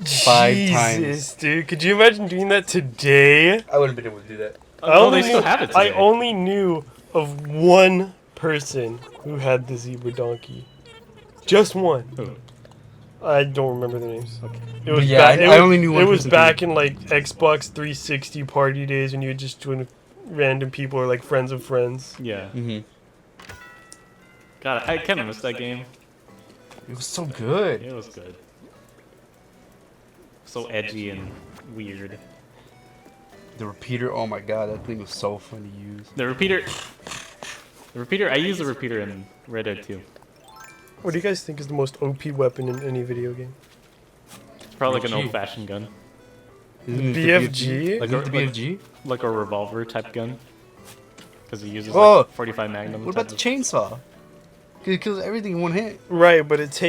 5 times. Jesus, dude. Could you imagine doing that today? I wouldn't have been able to do that. Oh, they still have it today. I only knew of one person who had the zebra donkey. Just one. Who? I don't remember their names. Okay. It was Yeah, I only knew one It was person back in like Xbox 360 party days when you would just join random people or like friends of friends. Yeah. Mm-hmm. God, I kind of missed that game. It was so good. It was good. So edgy and weird. The repeater, oh my god, that thing was so fun to use. The repeater, I use the repeater in Red Dead 2. What do you guys think is the most OP weapon in any video game? It's probably like an BFG. old-fashioned gun. Isn't it the BFG? Like Isn't it the like- BFG? Like a revolver type gun. Because it uses Oh! like 45 Magnum. What about the chainsaw? It kills everything in one hit. Right, but it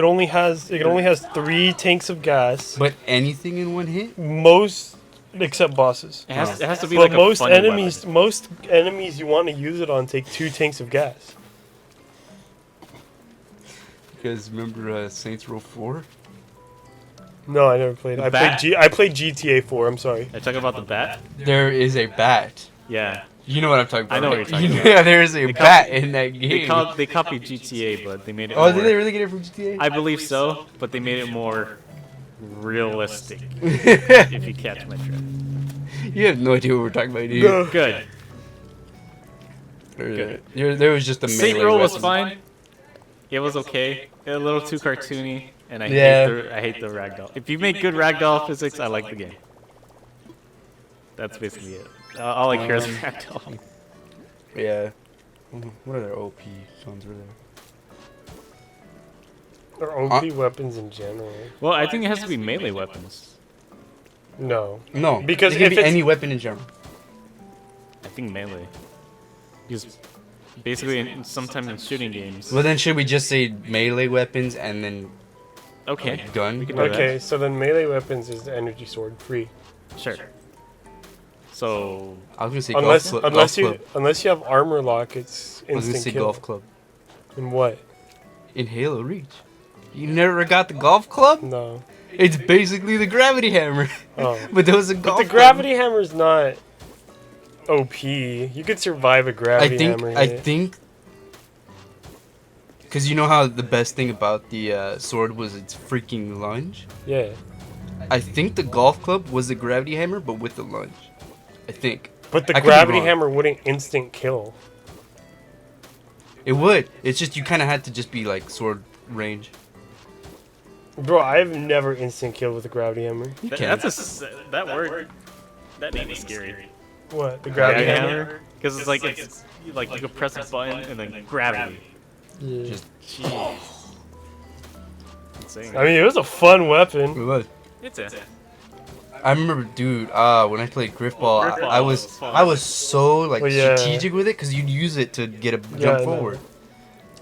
only has 3 tanks of gas. But anything in one hit? Most except bosses. It has to be But like most a funny enemies weapon. most enemies you want to use it on take 2 tanks of gas. You guys remember Saints Row 4? No, I never played. Bat? I played GTA 4. I'm sorry. Are you talking about the bat? There is a bat. Yeah. You know what I'm talking about. I know what right? you're talking about. Yeah, there is a They bat copied- in that game. They copied GTA, but they made it Oh, more... did they really get it from GTA? I believe so, but they made it more realistic, if you catch my drift. You have no idea what we're talking about, do you? No. Good. There was just a Saint melee Row was weapon. fine. It was okay. A little too cartoony, and I hate the ragdoll. If you make good ragdoll physics, I like the game. That's basically it. All I care is ragdoll. Yeah. What other OP guns were there? Or OP weapons in general. Well, I think it has to be melee weapons. No. No, Because it can if be it's- any weapon in general. I think melee. Because basically, sometimes in shooting games. Well, then should we just say melee weapons and then Okay. gun? We can do Okay, so then melee weapons is the energy sword free. that. Sure. So I was gonna say Unless golf unless you club. unless you have armor lock, it's I was gonna instant say kill. golf club. And what? In Halo Reach. You never got the golf club? No. It's basically the gravity hammer. Oh. But there was a golf But the gravity hammer's not OP. You could survive a gravity hammer. I think. Because you know how the best thing about the sword was its freaking lunge? Yeah. I think the golf club was the gravity hammer, but with the lunge. I think. But the I could be gravity wrong. hammer wouldn't instant kill. It would. It's just you kind of had to just be like sword range. Bro, I've never instant killed with a gravity hammer. You can. That word. That name is scary. What? The gravity hammer? Because it's like you could press a button and then gravity. Yeah. Just. Jeez. Insane. I mean, it was a fun It weapon. was. It's a. I remember, dude. When I played Griffball, Griffball I was was fun. so like Well, yeah. strategic with it because you'd use it to get a Yeah, I jump know. forward.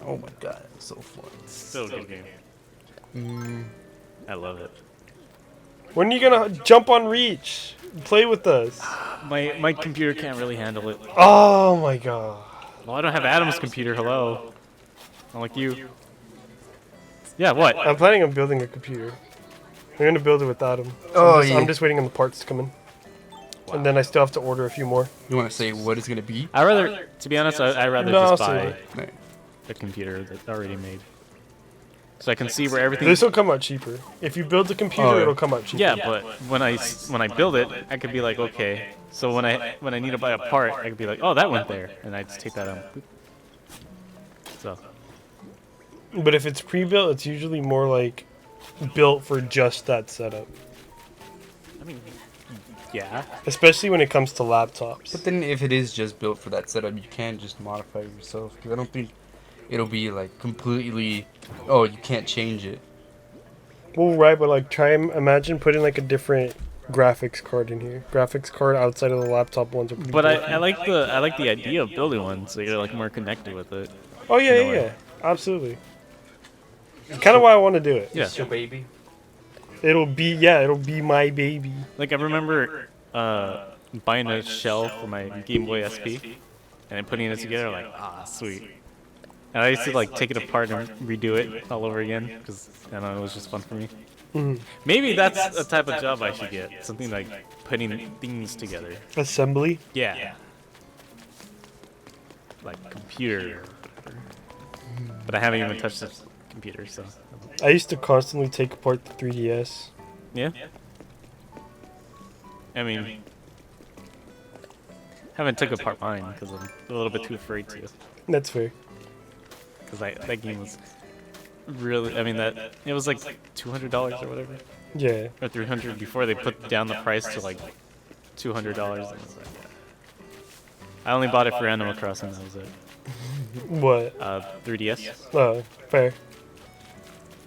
Oh my god, it was so fun. Still a good game. I love it. When are you gonna jump on Reach? Play with us. My computer can't really handle it. Oh my god. Well, I don't have Adam's computer. Hello. Not like you. Yeah. What? I'm planning on building a computer. I'm gonna build it without him. Oh, I'm just waiting on the parts to come in. And then I still have to order a few more. You want to say what it's gonna be? I rather, to be honest, I rather No, just I'll buy No. a computer that's already made, so I can see where everything. This will come out cheaper. If you build the computer, Oh, yeah. it'll come out cheaper. Yeah, but when I build it, I could be like, okay. So when I need to buy a part, I could be like, oh, that went there, and I just take that out. So But if it's pre-built, it's usually more like built for just that setup. I mean, yeah. Especially when it comes to laptops. But then if it is just built for that setup, you can just modify it yourself. Because I don't think it'll be like completely. Oh, you can't change it. Well, right, but like imagine putting like a different graphics card in here. Graphics card outside of the laptop ones are pretty But good. I like the idea of building one, so you're like more connected with it. Oh yeah, in a yeah, way. yeah. Absolutely. Kind of why I want to do it. Yeah. your baby. It'll be my baby. Like I remember buying a shell for my Game Boy SP, and then putting it together. Like, sweet. And I used to like take it apart and redo it all over again because I don't know, it was just fun for me. Maybe that's a type of job I should get. Something like putting things together. Assembly. Yeah. Like computer. But I haven't even touched this computer, so. I used to constantly take apart the 3DS. Yeah. I mean, haven't took apart mine because I'm a little bit too afraid to. That's fair. Because that game was really, I mean, it was like $200 or whatever, Yeah. or $300 before they put down the price to like $200. I only bought it for Animal Crossing. That was it. What? 3DS. Oh, fair.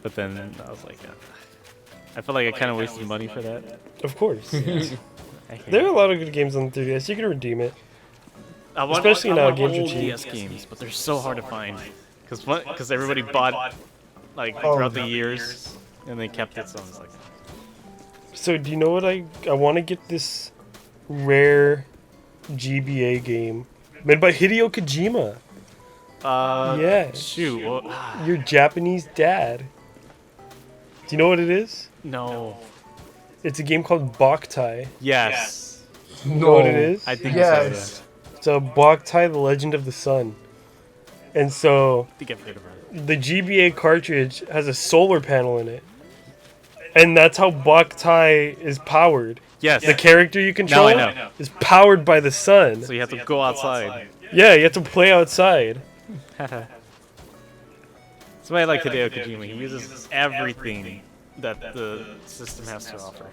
But then I was like, I felt like I kind of wasted money for that. Of course. I hate There are it. a lot of good games on the 3DS. You can redeem it. I want, especially I now, want games are old cheap. DS games, but they're so hard to find. Because everybody bought like throughout the years, and they kept it. So I was like, So do you know what I want to get this rare GBA game made by Hideo Kojima. Yeah. Shoot. Well, Your Japanese dad. Do you know what it is? no. It's a game called Boktai. Yes. You know what it is? I think Yes. So Boktai, The Legend of the Sun. And so I think I've heard about it. the GBA cartridge has a solar panel in it. And that's how Boktai is powered. Yes. The character you control Now I know. is powered by the sun. So you have to go outside. Yeah, you have to play outside. That's why I like Hideo Kojima. He uses everything that the system has to offer.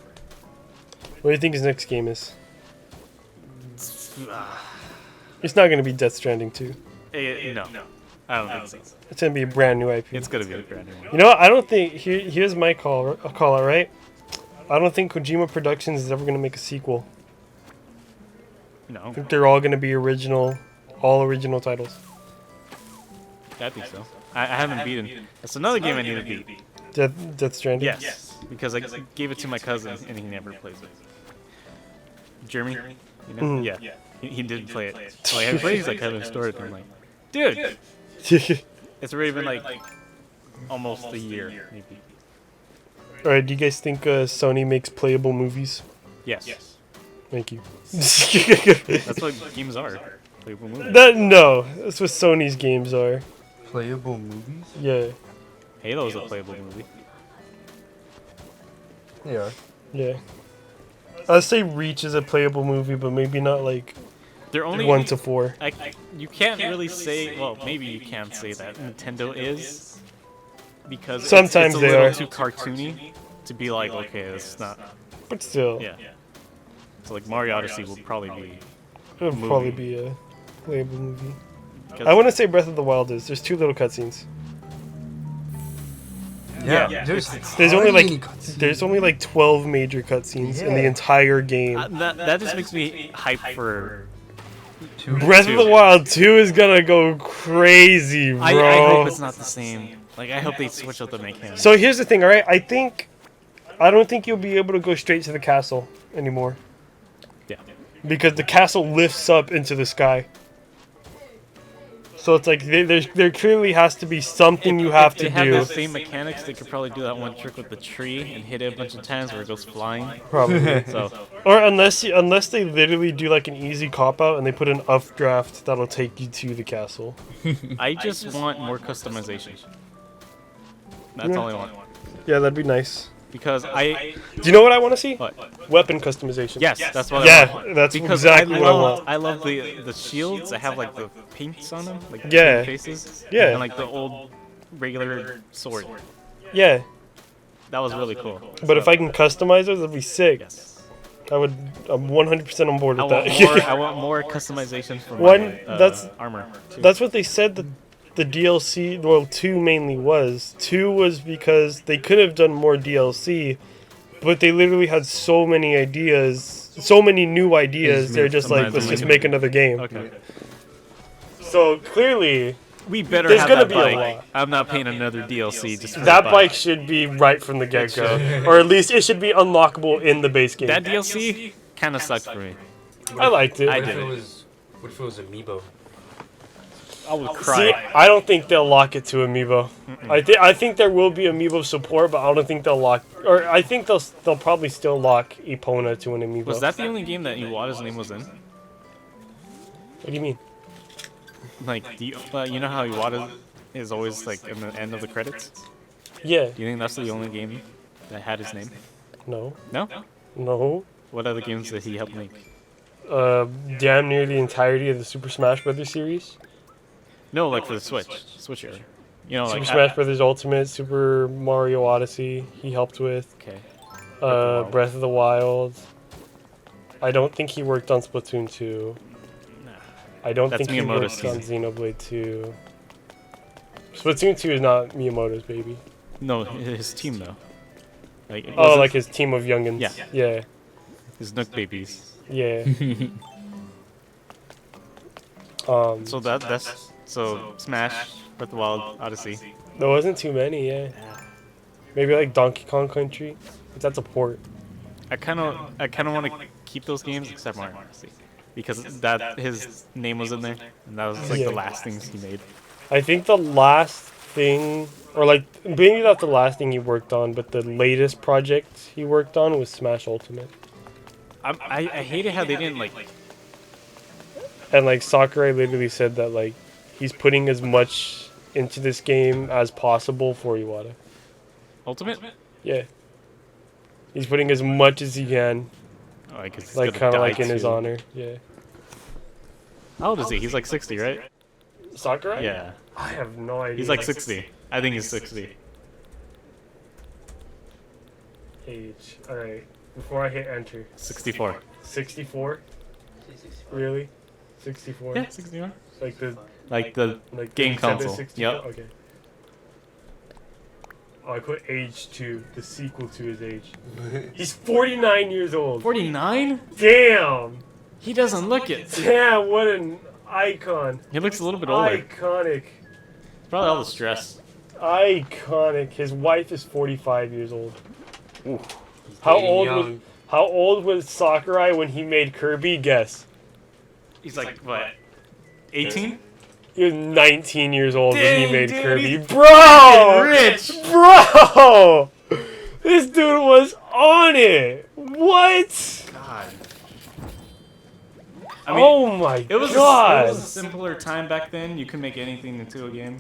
What do you think his next game is? It's not going to be Death Stranding 2. No, I don't think so. It's going to be a brand new IP. It's gonna be a brand new one. You know what? I don't think... Here's my call out, right? I don't think Kojima Productions is ever going to make a sequel. No, I think they're all going to be all original titles. I think so. I haven't beaten. That's another game I need to beat. Death Stranding? Yes, because I gave it to my cousin and he never plays it. Jeremy, you know? Mhm. Yeah, he did play it. So I played. He's like, I haven't started. I'm like, dude, it's already been like almost a year, maybe. Alright, do you guys think Sony makes playable movies? Yes. Thank you. That's what games are. Playable movies. No, that's what Sony's games are. Playable movies? Yeah, Halo's a playable movie. They are. yeah. I'd say Reach is a playable movie, but maybe not like They're only 1 to 4. you can't really say. Well, maybe you can say that Nintendo is because Sometimes it's they a little are. too cartoony to be like, okay, it's not. But still, Yeah. So like Mario Odyssey will probably be. it'll movie. probably be a playable movie. 'Cause- I wouldn't say Breath of the Wild is. There's 2 little cutscenes. Yeah, There's only like 12 major cutscenes in the Yeah. entire game. that just makes me hype for. Breath of the Wild 2 is gonna go crazy, bro. I hope it's not the same. Like I hope they switch up the mechanics. So here's the thing, alright? I don't think you'll be able to go straight to the castle anymore. Yeah. Because the castle lifts up into the sky. So it's like there clearly has to be something you have to If they do. have the same mechanics, they could probably do that one trick with the tree and hit it a bunch of times where it goes flying. Probably. So Or unless they literally do like an easy cop out and they put an updraft that'll take you to the castle. I just want more customization. That's all I want. Yeah, that'd be nice. Because Do you know what I want to see? what? Weapon customization. Yes, that's what I Yeah, want. that's Because exactly what I love, want. I love the shields that have like the paints on them, like Yeah. paint faces. Yeah. And like the old regular sword. Yeah, That was really cool. but if I can customize those, that'd be sick. Yes. I'm 100% on board I with want that. more. I want more customization for One- my that's- armor. Too. That's what they said that the DLC, well, 2 mainly was. 2 was because they could have done more DLC, but they literally had so many ideas, so many new ideas, they're just like, let's just make another game. Okay. So clearly, We better There's have gonna that be a bike. lot. I'm not paying another DLC just for that the bike should be right from the get-go. Or at least it should be unlockable in the base game. That DLC kind of sucked for me. I liked it. I What if did it it. was? What if it was Amiibo? I would See, cry. I don't think they'll lock it to Amiibo. I think there will be Amiibo support, but I don't think they'll lock. Or I think they'll probably still lock Epona to an Amiibo. Was that the only game that Iwata's name was in? What do you mean? Like, you know how Iwata is always like in the end of the credits? Yeah. Do you think that's the only game that had his name? No. No? No. What other games did he help make? Damn near the entirety of the Super Smash Brothers series. No, like for the Switch. Switch era. You know, Super like Smash Brothers Ultimate, Super Mario Odyssey. He helped with. Okay. Breath of the Wild. I don't think he worked on Splatoon 2. Nah. I don't That's think he Miyamoto's worked on Xenoblade 2. Splatoon 2 is not Miyamoto's baby. No, his team though. Like, it Oh, wasn't like his team of youngins. Yeah. Yeah. his Nook babies. Yeah. So that's Smash, Breath of the Wild, Odyssey. There wasn't too many, yeah. Maybe like Donkey Kong Country. But that's a port. I kind of want to keep those games except Mario Odyssey because that his name was in there and that was like Yeah. the last things he made. I think the last thing, or like, maybe not the last thing he worked on, but the latest project he worked on was Smash Ultimate. I hated how they didn't like. And like Sakurai literally said that like he's putting as much into this game as possible for Iwata. Ultimate? Yeah. He's putting as much as he can, Oh, because he's like gonna kind of die like in his too. honor. Yeah. How old is he? He's like 60, right? Sakurai? Yeah. I have no idea. He's like 60. I think he's 60. Age. Alright. Before I hit enter. 64. 64? Really? 64? Yeah, 64. Like the Like the like game Nintendo console. 64? Yep. Okay. Oh, I put age 2, the sequel to his age. He's 49 years old. 49? Damn! He doesn't look it. Damn, what an icon. He looks a little bit older. Iconic. Probably all the stress. Iconic. His wife is 45 years old. Ooh. How Dating old young. how old was Sakurai when he made Kirby? Guess. He's like, what, 18? He was 19 years old when he Dang, made dude, Kirby. he's Bro! rich! Bro! This dude was on it! What? God. I mean, oh my it was god! it was a simpler time back then. You could make anything into a game.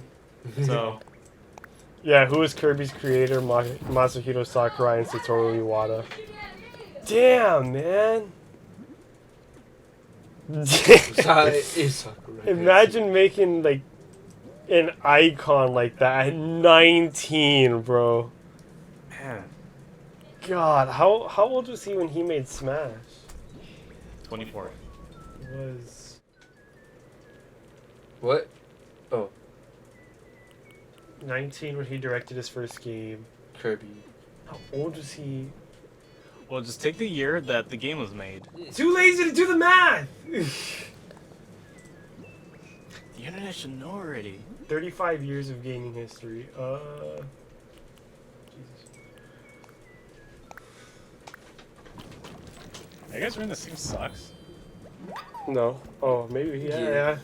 So Yeah, who was Kirby's creator? Masahiro Sakurai and Satoru Iwata. Damn, man. Imagine making like an icon like that at 19, bro. man, God, how old was he when he made Smash? 24. Was What? Oh, 19 when he directed his first game. Kirby. How old was he? Well, just take the year that the game was made. Too lazy to do the math! The internet should know already. 35 years of gaming history. Jesus. Are you guys wearing the same socks? No. Oh, maybe. Yeah.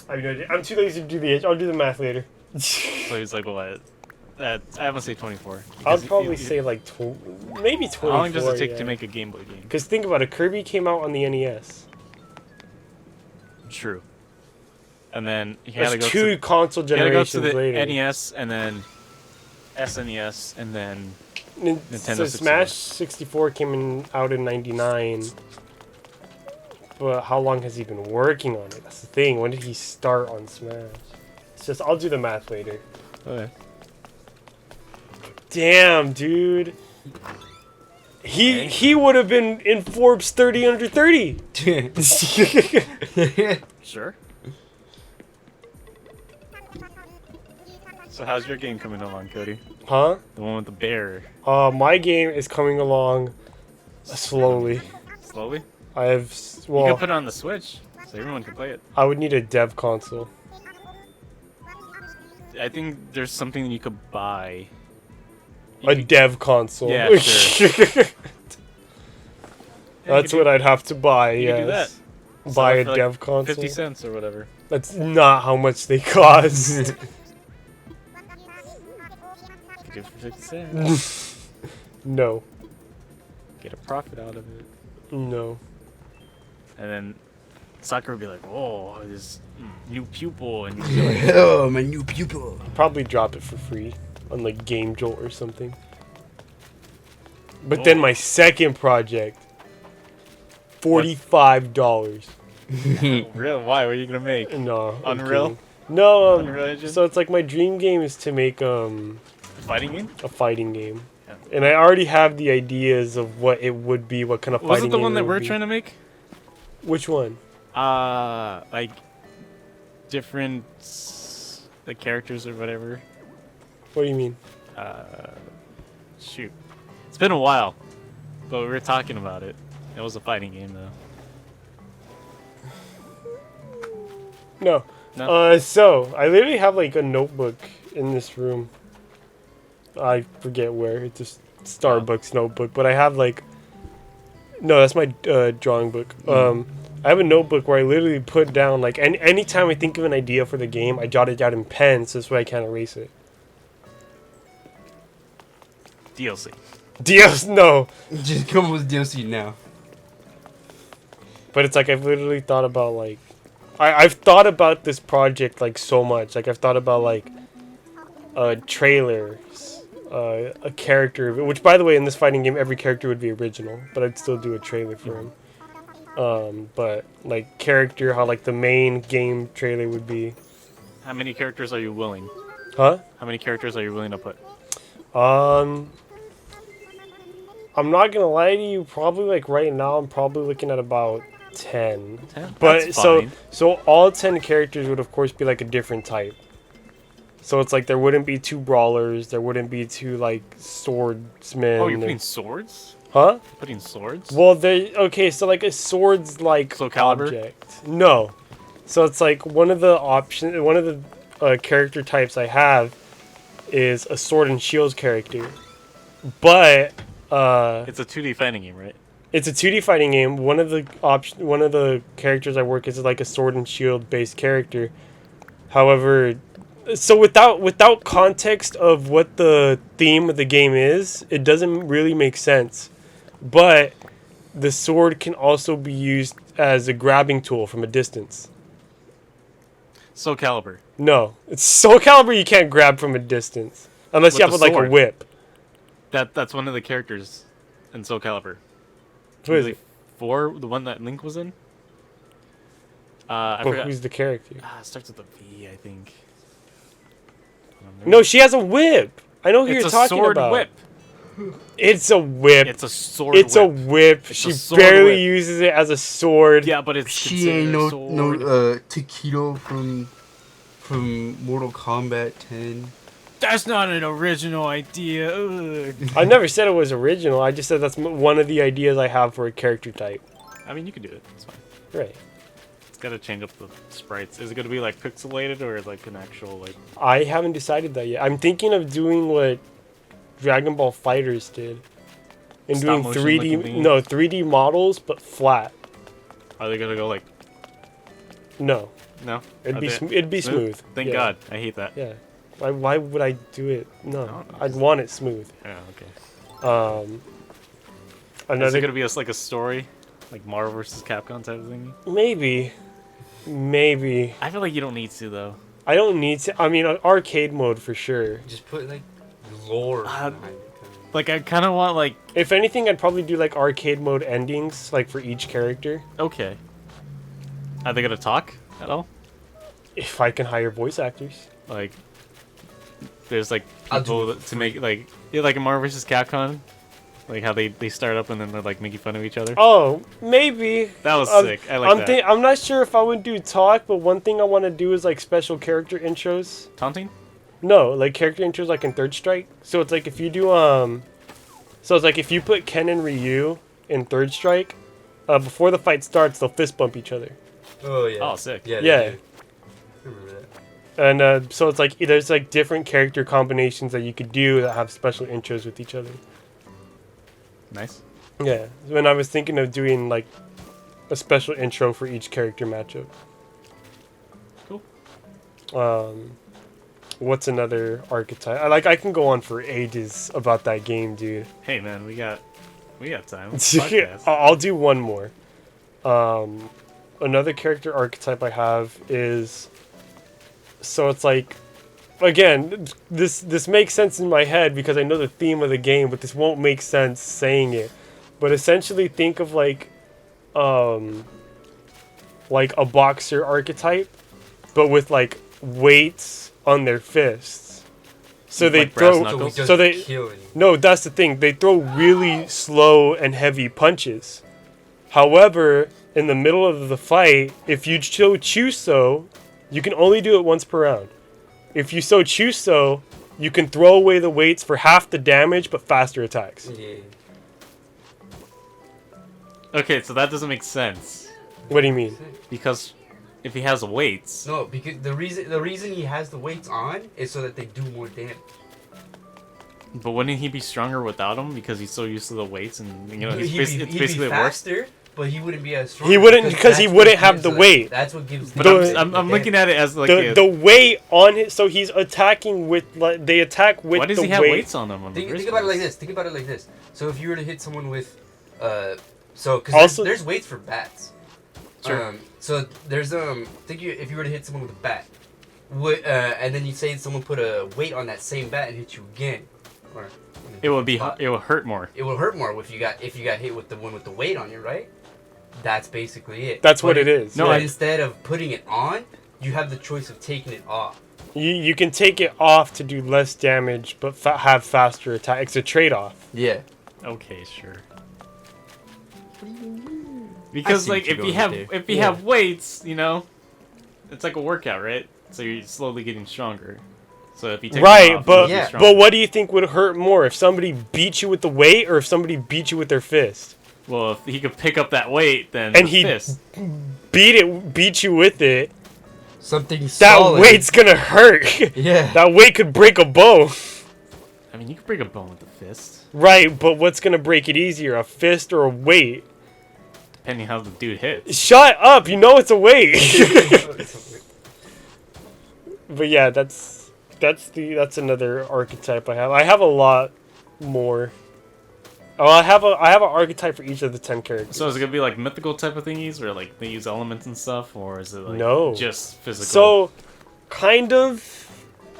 I have no idea. I'm too lazy to do the. I'll do the math later. So he's like, what? I haven't say 24. I'll probably say like maybe 24. How long does it take to make a Game Boy game? Because think about it, Kirby came out on the NES. True. And then he had to That's go two to, console he had to go generations to the later. NES and then SNES and then Nintendo So 64. Smash 64 came out in 99. But how long has he been working on it? That's the thing. When did he start on Smash? It's just, I'll do the math later. Okay. Damn, dude. He would have been in Forbes 30 under 30. Sure. So how's your game coming along, Cody? Huh? The one with the bear. My game is coming along slowly. Slowly? I have, You well, can put it on the Switch, so everyone can play it. I would need a dev console. I think there's something you could buy. A dev console. Yeah, sure. That's what I'd have to buy, You can do that. yes. Sell Buy it a for, like, dev console. 50 cents or whatever. That's not how much they cost. Get it for 50 cents. No. Get a profit out of it. No. And then Sakura would be like, oh, this new pupil. And you'd be like, Oh, my new pupil. Probably drop it for free on like Game Jolt or something. But then my second project, $45. real? Why? What are you going to make? No. I'm Unreal? kidding. No, Unreal Engine? so it's like my dream game is to make Fighting game? a fighing game. Yeah. And I already have the ideas of what it would be, what kind of Was fighting it the game one that would we're be. trying to make? Which one? Like different the characters or whatever. What do you mean? Shoot, it's been a while, but we were talking about it. It was a fighting game though. No. No. So I literally have like a notebook in this room. I forget where. It's just Starbucks notebook, but I have like. No, that's my drawing book. I have a notebook where I literally put down like anytime I think of an idea for the game, I jot it down in pen, so this way I can't erase it. DLC. No. Just come with DLC now. But it's like I've literally thought about like I've thought about this project like so much. Like I've thought about like trailers, a character, which by the way in this fighting game every character would be original, but I'd still do a trailer for him. But like character, how like the main game trailer would be. How many characters are you willing? Huh? How many characters are you willing to put? I'm not gonna lie to you. Probably like right now, I'm probably looking at about 10. 10? But That's fine. so all 10 characters would of course be like a different type. So it's like there wouldn't be 2 brawlers. There wouldn't be 2 like swordsmen. Oh, you're putting swords? Huh? Putting swords? Well, they okay. So like a sword's like Soul Calibur? object. No. So it's like one of the options. One of the character types I have is a sword and shields character, but It's a 2D fighting game, right? it's a 2D fighting game. One of the characters I work is like a sword and shield based character. However, so without context of what the theme of the game is, it doesn't really make sense. But the sword can also be used as a grabbing tool from a distance. Soul Calibur. No, it's Soul Calibur. You can't grab from a distance unless With you have the like a sword. whip. That's one of the characters in Soul Calibur. Who is it? 4, the one that Link was in. I But forgot. who's the character? It starts with a V, I think. No, she has a whip. I know who you're It's a talking sword about. whip. It's a whip. It's a sword It's whip. a whip. It's She a sword barely whip. uses it as a sword. Yeah, but it's She ain't no considered a sword. Taquito from Mortal Kombat 10. That's not an original idea. Ugh. I never said it was original. I just said that's one of the ideas I have for a character type. I mean, you can do it. It's fine. Right. It's got to change up the sprites. Is it going to be like pixelated or like an actual like? I haven't decided that yet. I'm thinking of doing what Dragon Ball Fighters did. And Stop doing motion 3D, looking thing? no, 3D models, but flat. Are they going to go like? No. No. It'd Are be, they- it'd be smooth. Thank Yeah. God. I hate that. Yeah. Why would I do it? No. don't know. I'd want it smooth. Yeah. Okay. Is Another it going to be like a story, like Marvel vs. Capcom type of thing? maybe. I feel like you don't need to though. I don't need to. I mean, arcade mode for sure. Just put like lore Uh, behind it. Like I kind of want like If anything, I'd probably do like arcade mode endings, like for each character. okay. Are they gonna talk at all? If I can hire voice actors. Like there's like I'll do people it for to make like like in Marvel vs. Capcom, like how they start up and then they're like making fun of each other. Oh, maybe. That was Um, sick. I like that. I'm not sure if I would do talk, but one thing I want to do is like special character intros. Taunting? No, like character intros like in Third Strike. So it's like if you do so it's like if you put Ken and Ryu in Third Strike, before the fight starts, they'll fist bump each other. Oh yeah. Oh, sick. Yeah. Yeah. they do. I remember that. And so it's like there's like different character combinations that you could do that have special intros with each other. Nice. Yeah, when I was thinking of doing like a special intro for each character matchup. Cool. What's another archetype? I can go on for ages about that game, dude. Hey man, we got time. Podcast. I'll do one more. Another character archetype I have is, so it's like, again, this makes sense in my head because I know the theme of the game, but this won't make sense saying it. But essentially, think of like a boxer archetype, but with like weights on their fists. So they Like brass throw. knuckles? So he So doesn't they kill anyone. no, that's the thing. They throw really slow and heavy punches. However, in the middle of the fight, if you so choose so, you can only do it once per round. If you so choose so, you can throw away the weights for half the damage but faster attacks. Yeah. Okay, so that doesn't make sense What do you mean? because if he has weights, No, because the reason he has the weights on is so that they do more damage. but wouldn't he be stronger without them because he's so used to the weights and you know it's He'd be basically worse. faster, but he wouldn't be as strong. He wouldn't because he that's what wouldn't have gives the weight. That's what gives. But The- I'm looking at it as like The weight on his, so he's attacking with like they attack with why does the he have weight. weights on him? On the Think wrist about it like ones? this. Think about it like this. So if you were to hit someone with, because Also- there's weights for bats. Sure. So there's if you were to hit someone with a bat, and then you say someone put a weight on that same bat and hit you again, or It would hurt more. it will hurt more if you got hit with the one with the weight on you, right? That's basically it. That's what But it is. No, but I- instead of putting it on, you have the choice of taking it off. You can take it off to do less damage but have faster attack. It's a trade-off. Yeah. Okay, sure. Because see like what you're if you going have with if you have weights, you know, it's like a workout, right? So you're slowly getting stronger. So if you take them Right, off, but you'll be Yeah. stronger. but what do you think would hurt more, if somebody beat you with the weight or if somebody beat you with their fist? Well, if he could pick up that weight, then And the he fist. Beat you with it. Something That solid. weight's gonna hurt. Yeah. That weight could break a bone. I mean, you could break a bone with the fist, Right, but what's gonna break it easier, a fist or a weight? depending how the dude hits. Shut up! You know it's a weight. But yeah, that's another archetype I have. I have a lot more. Oh, I have an archetype for each of the 10 characters. So is it gonna be like mythical type of thingies, where like they use elements and stuff, or is it like No. just physical? So, kind of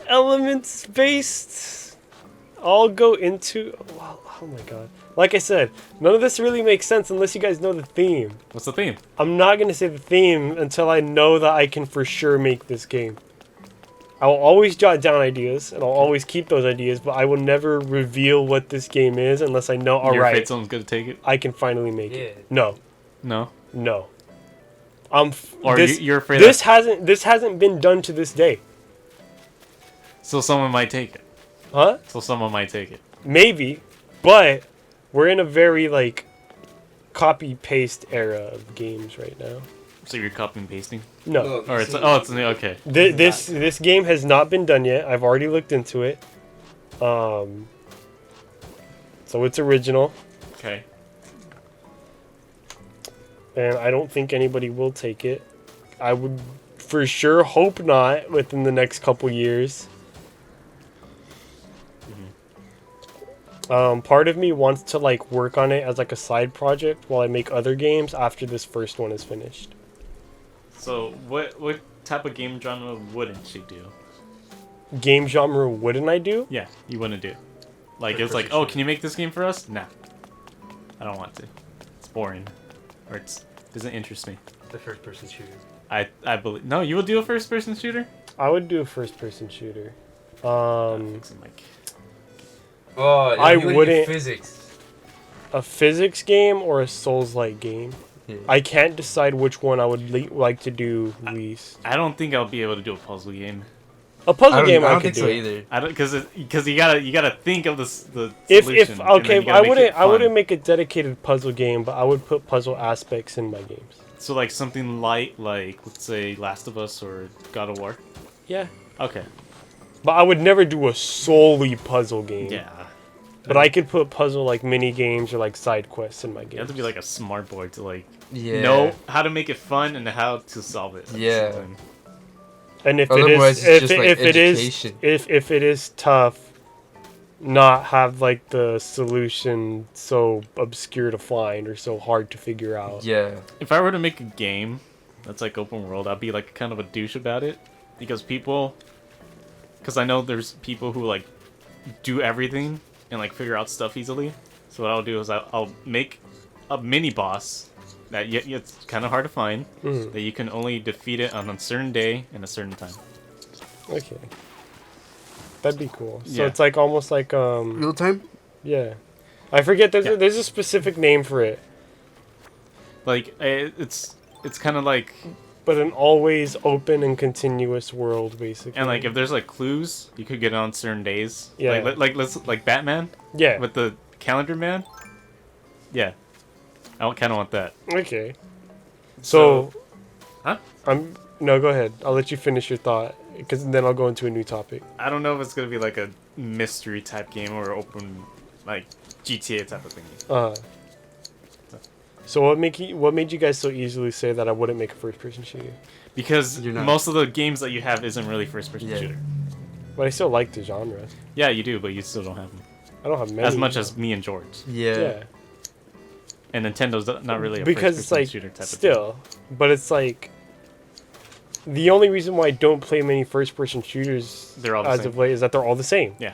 elements based. I'll go into. Well, oh my god! Like I said, none of this really makes sense unless you guys know the theme. What's the theme? I'm not gonna say the theme until I know that I can for sure make this game. I will always jot down ideas, and I'll always keep those ideas, but I will never reveal what this game is unless I know, You're afraid alright, someone's gonna take it? I can finally make Yeah. it. No. No. No. Or you're afraid this hasn't been done to this day. So someone might take it. Huh? So someone might take it. Maybe, but we're in a very, like, copy-paste era of games right now. So you're copying and pasting? No. Or it's new, okay. This game has not been done yet. I've already looked into it. So it's original, Okay. and I don't think anybody will take it. I would for sure hope not within the next couple years. Part of me wants to like work on it as like a side project while I make other games after this first one is finished. So what type of game genre wouldn't you do? Game genre wouldn't I do? Yeah, you wouldn't do. Like it's like, oh, can you make this game for us? Nah, I don't want to. It's boring, or it doesn't interest me. The first-person shooter. I believe no. You would do a first-person shooter? I would do a first-person shooter. Fix the mic. Oh, yeah, I you would do wouldn't- physics. A physics game or a Souls-like game. Yeah. I can't decide which one I would like to do least. I don't think I'll be able to do a puzzle game. A puzzle game I I don't could think so do. either. I don't because you gotta think of the solution. If and then okay, you gotta make it I wouldn't fun. make a dedicated puzzle game, but I would put puzzle aspects in my games. So like something light, like let's say Last of Us or God of War. Yeah. Okay. But I would never do a solely puzzle game. Yeah. But I could put puzzle like mini games or like side quests in my You games. have to be like a smart boy to like Yeah. know how to make it fun and how to solve it. at the Yeah. same time. And if Otherwise, it is it's just like if it is education. if it is tough, not have like the solution so obscure to find or so hard to figure out. Yeah. If I were to make a game that's like open world, I'd be like kind of a douche about it because I know there's people who like do everything and like figure out stuff easily. So what I'll do is I'll make a mini boss that it's kind of hard to find, Mhm. that you can only defeat it on a certain day and a certain time. Okay. That'd be cool. So Yeah. it's like almost like Real time? yeah. I forget Yeah. there's a specific name for it, Like it's kind of like, but an always open and continuous world basically. and like if there's like clues, you could get it on certain days. Yeah. Like Batman yeah. with the calendar man. Yeah. I kind of want that. Okay. So Huh? No, go ahead. I'll let you finish your thought because then I'll go into a new topic. I don't know if it's gonna be like a mystery type game or open, like GTA type of thing. So what made you guys so easily say that I wouldn't make a first person shooter? Because You're not. most of the games that you have isn't really first person Yeah. shooter. But I still like the genre. Yeah, you do, but you still don't have them I don't have many. as much as me and George. Yeah. yeah. And Nintendo's not really a Because first it's person like shooter type of still, but it's like the only reason why I don't play many first person shooters They're all the as same. of late is that they're all the same. thing. Yeah.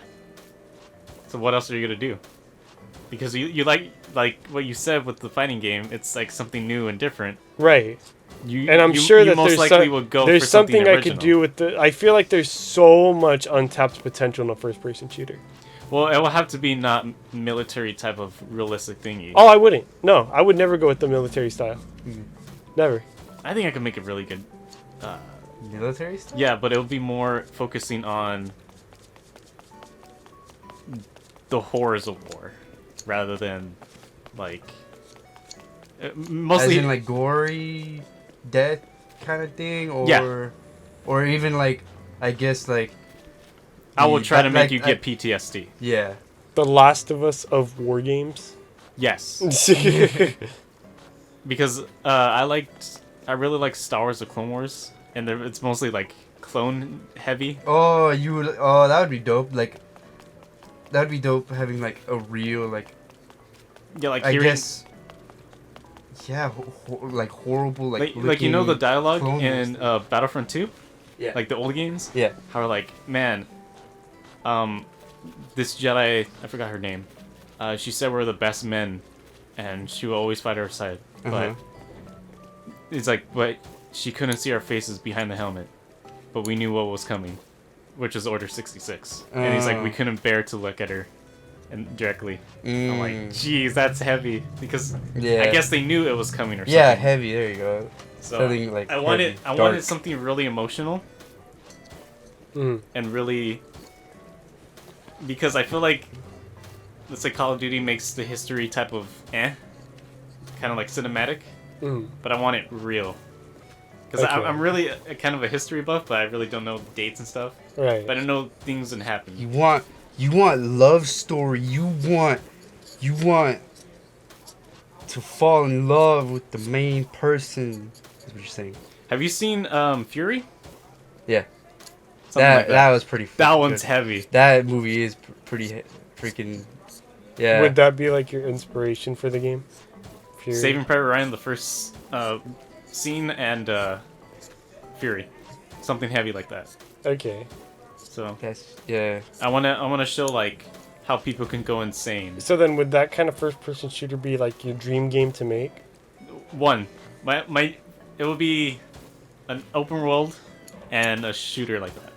So what else are you gonna do? Because you like what you said with the fighting game, it's like something new and different. Right. You And I'm you, sure you that most there's likely will go there's for something something I original. could do with the. I feel like there's so much untapped potential in a first person shooter. Well, it will have to be not military type of realistic thingy. Oh, I wouldn't. No, I would never go with the military style. Never. I think I could make it really good. Military stuff? Yeah, but it would be more focusing on the horrors of war, rather than like mostly As in like gory death kind of thing, or Yeah. or even like I guess like I will try to make like, you get PTSD. yeah. The Last of Us of war games. Yes, because I really like Star Wars: The Clone Wars, and it's mostly like clone heavy. Oh, that would be dope. Like that would be dope having like a real like Yeah, like I hearing, guess. Yeah, like horrible, like you know the dialogue clone in monsters. Battlefront 2, Yeah. like the old games. Yeah. How like, man, this Jedi, I forgot her name. She said we're the best men, and she will always fight our side. But it's like, but she couldn't see our faces behind the helmet, but we knew what was coming, which is Order 66. And he's like, we couldn't bear to look at her, and directly. I'm like, geez, that's heavy because I guess they knew it was coming or something. Yeah, heavy. There you go. So something like I wanted, heavy, I dark. wanted something really emotional, and really, because I feel like, let's say Call of Duty makes the history type of kind of like cinematic, but I want it real. Because I'm really kind of a history buff, but I really don't know dates and stuff. Right. But I know things that happen. You want love story. You want to fall in love with the main person. That's what you're saying. Have you seen Fury? Yeah. Something like that was pretty. That one's good. heavy. That movie is pretty freaking. Yeah. Would that be like your inspiration for the game? Fury? Saving Private Ryan, the first scene, and Fury, something heavy like that. Okay. So yeah. I wanna show like how people can go insane. So then, would that kind of first-person shooter be like your dream game to make? One, my it would be an open world and a shooter like that.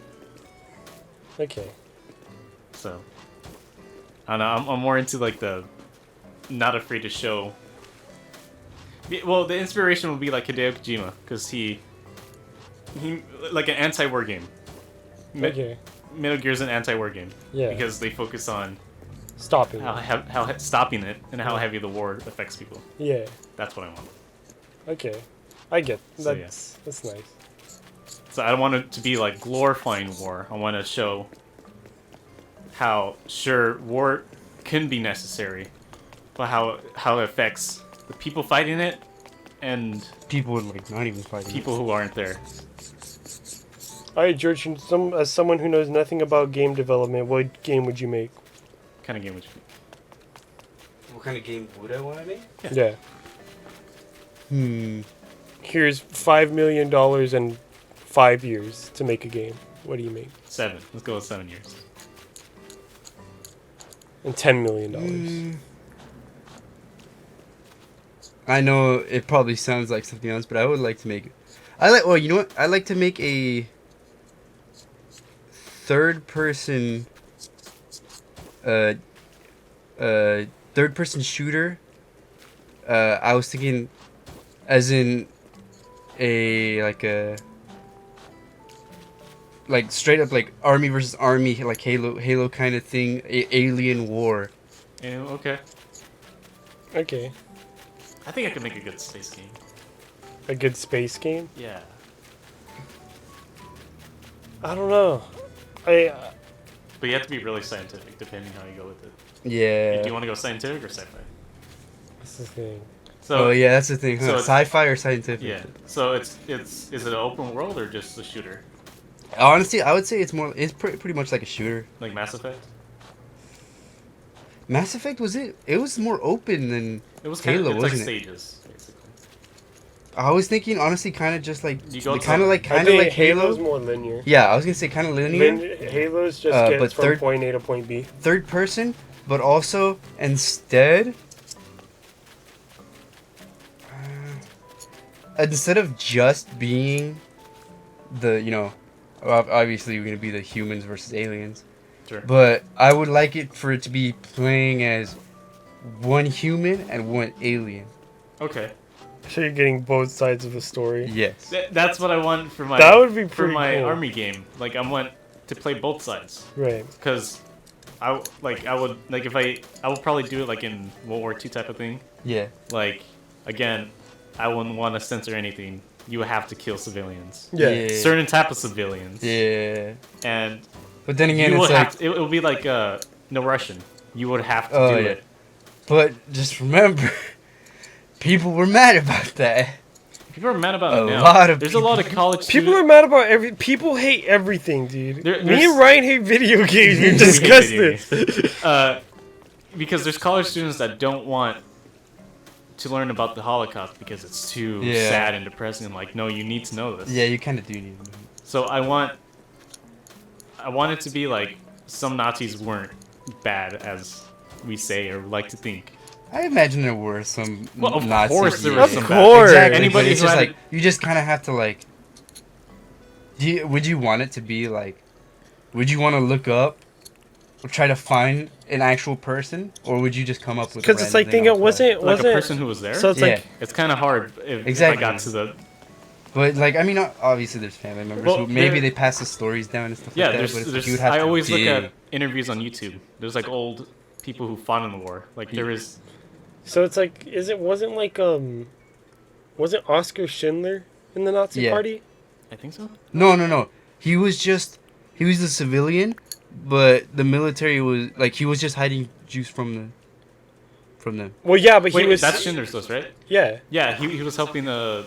Okay. So I don't know. I'm more into like the not afraid to show. Well, the inspiration would be like Hideo Kojima, because he like an anti-war game. Okay. Metal Gear's an anti-war game. Yeah. Because they focus on Stopping. how stopping it and how heavy the war affects people. Yeah. That's what I want. Okay. I get. So, That's nice. So I don't want it to be like glorifying war. I want to show how sure war can be necessary, but how it affects the people fighting it and People like not even fighting. people who aren't there. All right, George. As someone who knows nothing about game development, what game would you make? What kind of game would you make? What kind of game would I want to make? Yeah. Here's $5 million and 5 years to make a game. What do you make? 7. Let's go with 7 years. And $10 million. I know it probably sounds like something else, but I would like to make. Well, you know what? I'd like to make a third-person shooter. I was thinking, as in like straight up like army versus army, like Halo kind of thing, alien war. Yeah, okay. Okay. I think I could make a good space game. A good space game? Yeah. I don't know. But you have to be really scientific, depending how you go with it. Yeah. Do you want to go scientific or sci-fi? That's the thing. So Oh yeah, that's the thing. Huh? so Sci-fi or scientific? yeah. So is it an open world or just a shooter? Honestly, I would say it's pretty much like a shooter. Like Mass Effect? Mass Effect it was more open than It was kind Halo, of like wasn't it? stages, basically. I was thinking honestly kind of just like You go kind of like Halo's Halo. more linear. Yeah, I was going to say kind of linear. Halo's just but gets from point A to point B. Third person, but also instead of just being the, obviously we're going to be the humans versus aliens. Sure. But I would like it for it to be playing as one human and one alien. Okay. So you're getting both sides of the story. Yes. That's what I want for my That would be for pretty my cool. army game. Like I want to play both sides. Right. Because I will probably do it like in World War II type of thing. Yeah. Like again, I wouldn't want to censor anything. You would have to kill civilians. Yeah. Certain type of civilians. Yeah. And But then again, you it's would like have to, it would be like no Russian. You would have to Oh, do yeah. it. But just remember, people were mad about that. People are mad about it now. lot of There's a lot of college People are students. mad about People hate everything, dude. Me There's- and Ryan hate video games. We We hate discussed video this. because there's college students that don't want to learn about the Holocaust because it's too sad and depressing. Like, no, you need to know this. Yeah, you kind of do need to know. So I want it to be like some Nazis weren't bad as we say or like to think. I imagine there were some Well, of Nazis. course there yeah. were some Of bad. course. Exactly. Anybody But it's who just had like you just kind of have to like. Would you want it to be like? Would you want to look up, or try to find an actual person, or would you just come up with? Because it's like, think it wasn't like a person who was there. So it's Yeah. like, It's kind of hard if Exactly. I got to the. But like, I mean, obviously there's family members Well, who maybe there- they pass the stories down and stuff Yeah, like that. there's. But it's like you would there's have I to always look dig. at interviews on YouTube. There's like old people who fought in the war. Like there is. so it's like, wasn't Oscar Schindler in the Nazi Yeah. party? I think so. No. He was a civilian, but the military was like he was just hiding Jews from them. Well, yeah, but Wait, he was. that's Schindler's List, right? Yeah. Yeah, he was helping the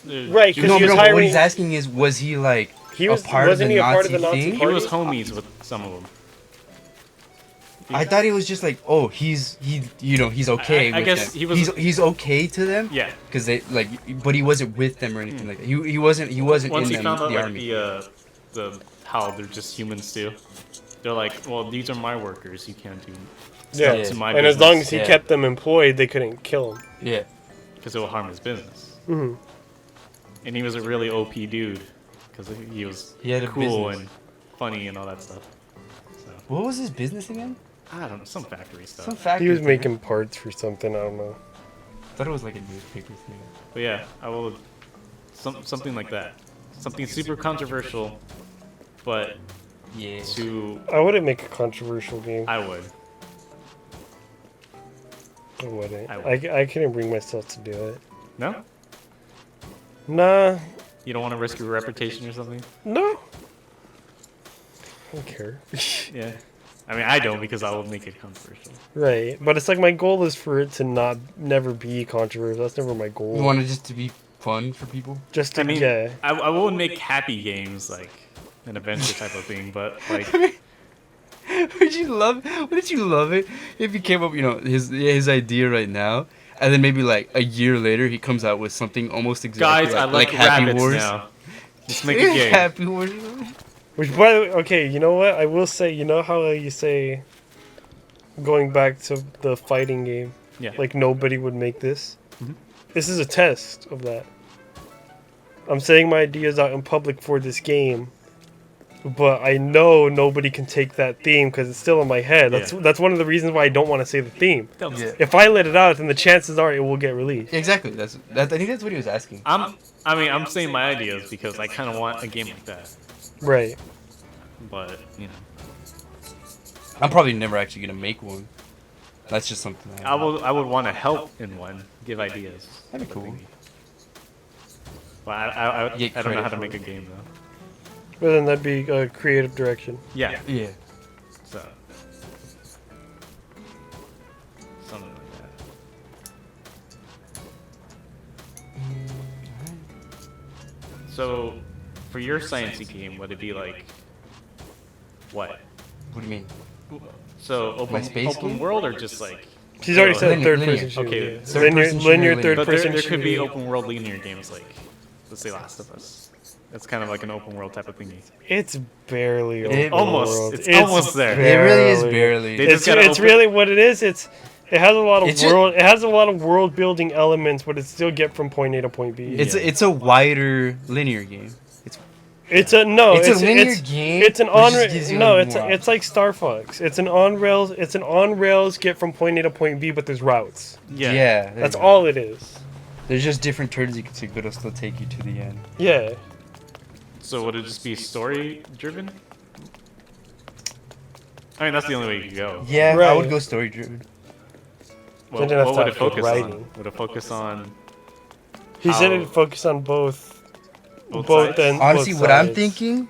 Right, 'cause Jews- he was What hiring- he's asking is, was he like He was. a part of Wasn't the he a part of Nazi the Nazi thing? He party? was homies with some of them. I thought he was just like, oh, he's okay. I with guess them. he was- He's okay to them. Yeah. Because they like, but he wasn't with them or anything like that. He wasn't Once in he them, found out the like army. the how they're just humans too. They're like, well, these are my workers. You can't do Yeah. stuff to my And as long business as he Yeah. kept them employed, they couldn't kill him. Yeah. because it will harm his business. Hmm. And he was a really OP dude because he was He had a cool business. and funny and all that stuff. So What was his business again? I don't know, some factory stuff. Some factory. He was thing. making parts for something. I don't know. I thought it was like a newspaper thing. But yeah, I will something like that. Something super controversial, but Yeah. to I wouldn't make a controversial game. I would. I wouldn't. I would. I couldn't bring myself to do it. No? Nah. You don't want to risk your reputation or something? No. I don't care. Yeah. I mean, I don't because I will make it controversial. Right. But it's like my goal is for it to never be controversial. That's never my goal. You want it just to be fun for people? Just to, I mean, yeah. I will make happy games like an adventure type of thing, but like Wouldn't you love it if he came up, his idea right now, and then maybe like a year later he comes out with something almost exactly guys, I like Happy rabbits Wars. now. Let's make a game. Happy Wars. Which, by the way, okay, you know what? I will say, you know how you say, going back to the fighting game, Yeah. like nobody would make this? Mhm. This is a test of that. I'm saying my ideas out in public for this game, but I know nobody can take that theme because it's still in my head. Yeah. That's one of the reasons why I don't want to say the theme. Yeah. If I let it out, then the chances are it will get released. Exactly. I think that's what he was asking. I'm saying my ideas because I kind of want a game like that, Right. but you know, I'm probably never actually gonna make one. That's just something I would want to help in one, give ideas. That'd be cool. Well, I Get don't know how credit to make for a game though. But then that'd be a creative direction. Yeah. Yeah. So something like that. So for your sciencey game, would it be like what? What do you mean? So My space open game? world or just like He's already said Linear. third person shooter. Okay, yeah. third person shooter, Linear linear. third but person there could be shooter. open world linear games like let's say Last of Us. It's kind of like an open world type of thingy. It's barely open It- Almost. world. It's almost there. It really is barely. They It's, just gotta it's open- really what it is. It has a lot of It's just- world. It has a lot of world building elements, but it still get from point A to point B. It's a wider linear game. It's a no. It's a linear it's, game, It's an which on. just gives you, No, like, it's more it's like Star Fox. It's an on rails. It's an on rails get from point A to point B, but there's routes. Yeah. Yeah. there That's you go. all it is. There's just different turns you can take, but it'll still take you to the end. Yeah. So would it just be story driven? I mean, that's the only way you could go. Yeah, I Right. would go story driven. What, Then what would it that's not focus writing. on? Would it focus on He said How- it'd focus on both. both Both sides? and- Honestly, both what I'm sides. thinking.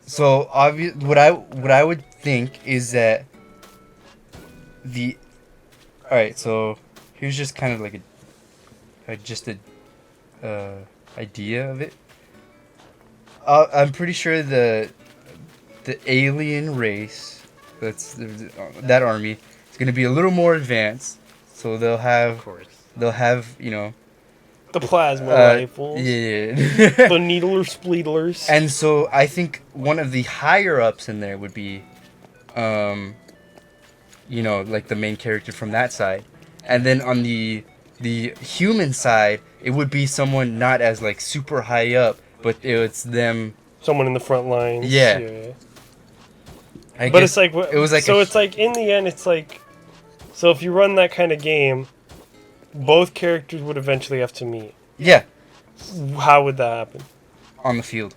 So obvious, what I would think is that the. All right, so here's just kind of like a idea of it. I'm pretty sure the alien race, that army, is It's gonna be a little more advanced. So they'll Of course. have The plasma rifles. Yeah. The needler spleedlers. And so I think one of the higher ups in there would be, like the main character from that side, and then on the human side, it would be someone not as like super high up, but it's them. Someone in the front lines. Yeah. But it's like it was like so. It's like in the end, it's like so. If you run that kind of game, both characters would eventually have to meet. Yeah. How would that happen? On the field.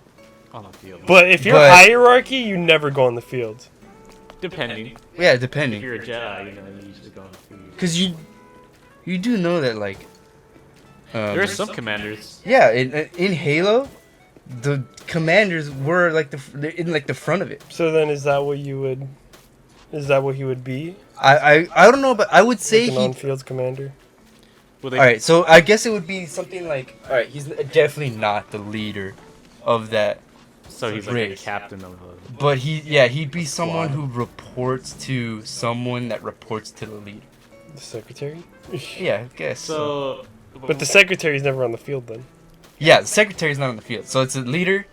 On the field. But if you're hierarchy, you never go on the field. Depending. Yeah, If depending. you're a Jedi, you just go on the field. Because you do know that like. There are some commanders. Yeah, in Halo, the commanders were like in like the front of it. So then, is that what you would? Is that what he would be? I don't know, but I would say Like an on-field commander. All right, so I guess it would be something like, all right, he's definitely not the leader of that, So he's like the captain of the. but he'd be someone who reports to someone that reports to the leader. The secretary. Yeah, I guess. So. But the secretary's never on the field then. Yeah, the secretary's not on the field, so it's a leader,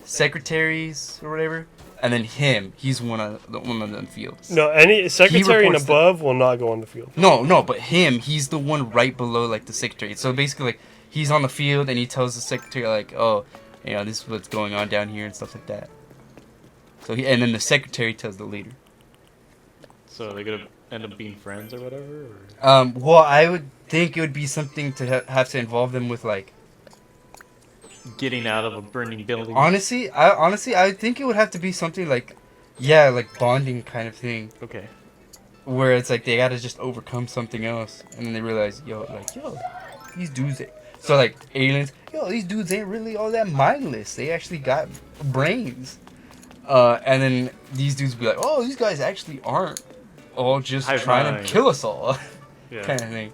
secretaries or whatever, and then him. He's one of the fields. No, any secretary and reports above will not go on the field. No, but he's the one right below like the secretary. So basically, like he's on the field and he tells the secretary like, oh, this is what's going on down here and stuff like that. So and then the secretary tells the leader. So they're gonna end up being friends or whatever. Or? Well, I would think it would be something to have to involve them with like. Getting out of a burning building. Honestly, I think it would have to be something like, yeah, like bonding kind of thing. Okay. Where it's like they gotta just overcome something else, and then they realize, yo, these dudes. So like aliens, these dudes ain't really all that mindless. They actually got brains. And then these dudes be like, oh, these guys actually aren't all just trying to kill us all, Yeah. kind of thing.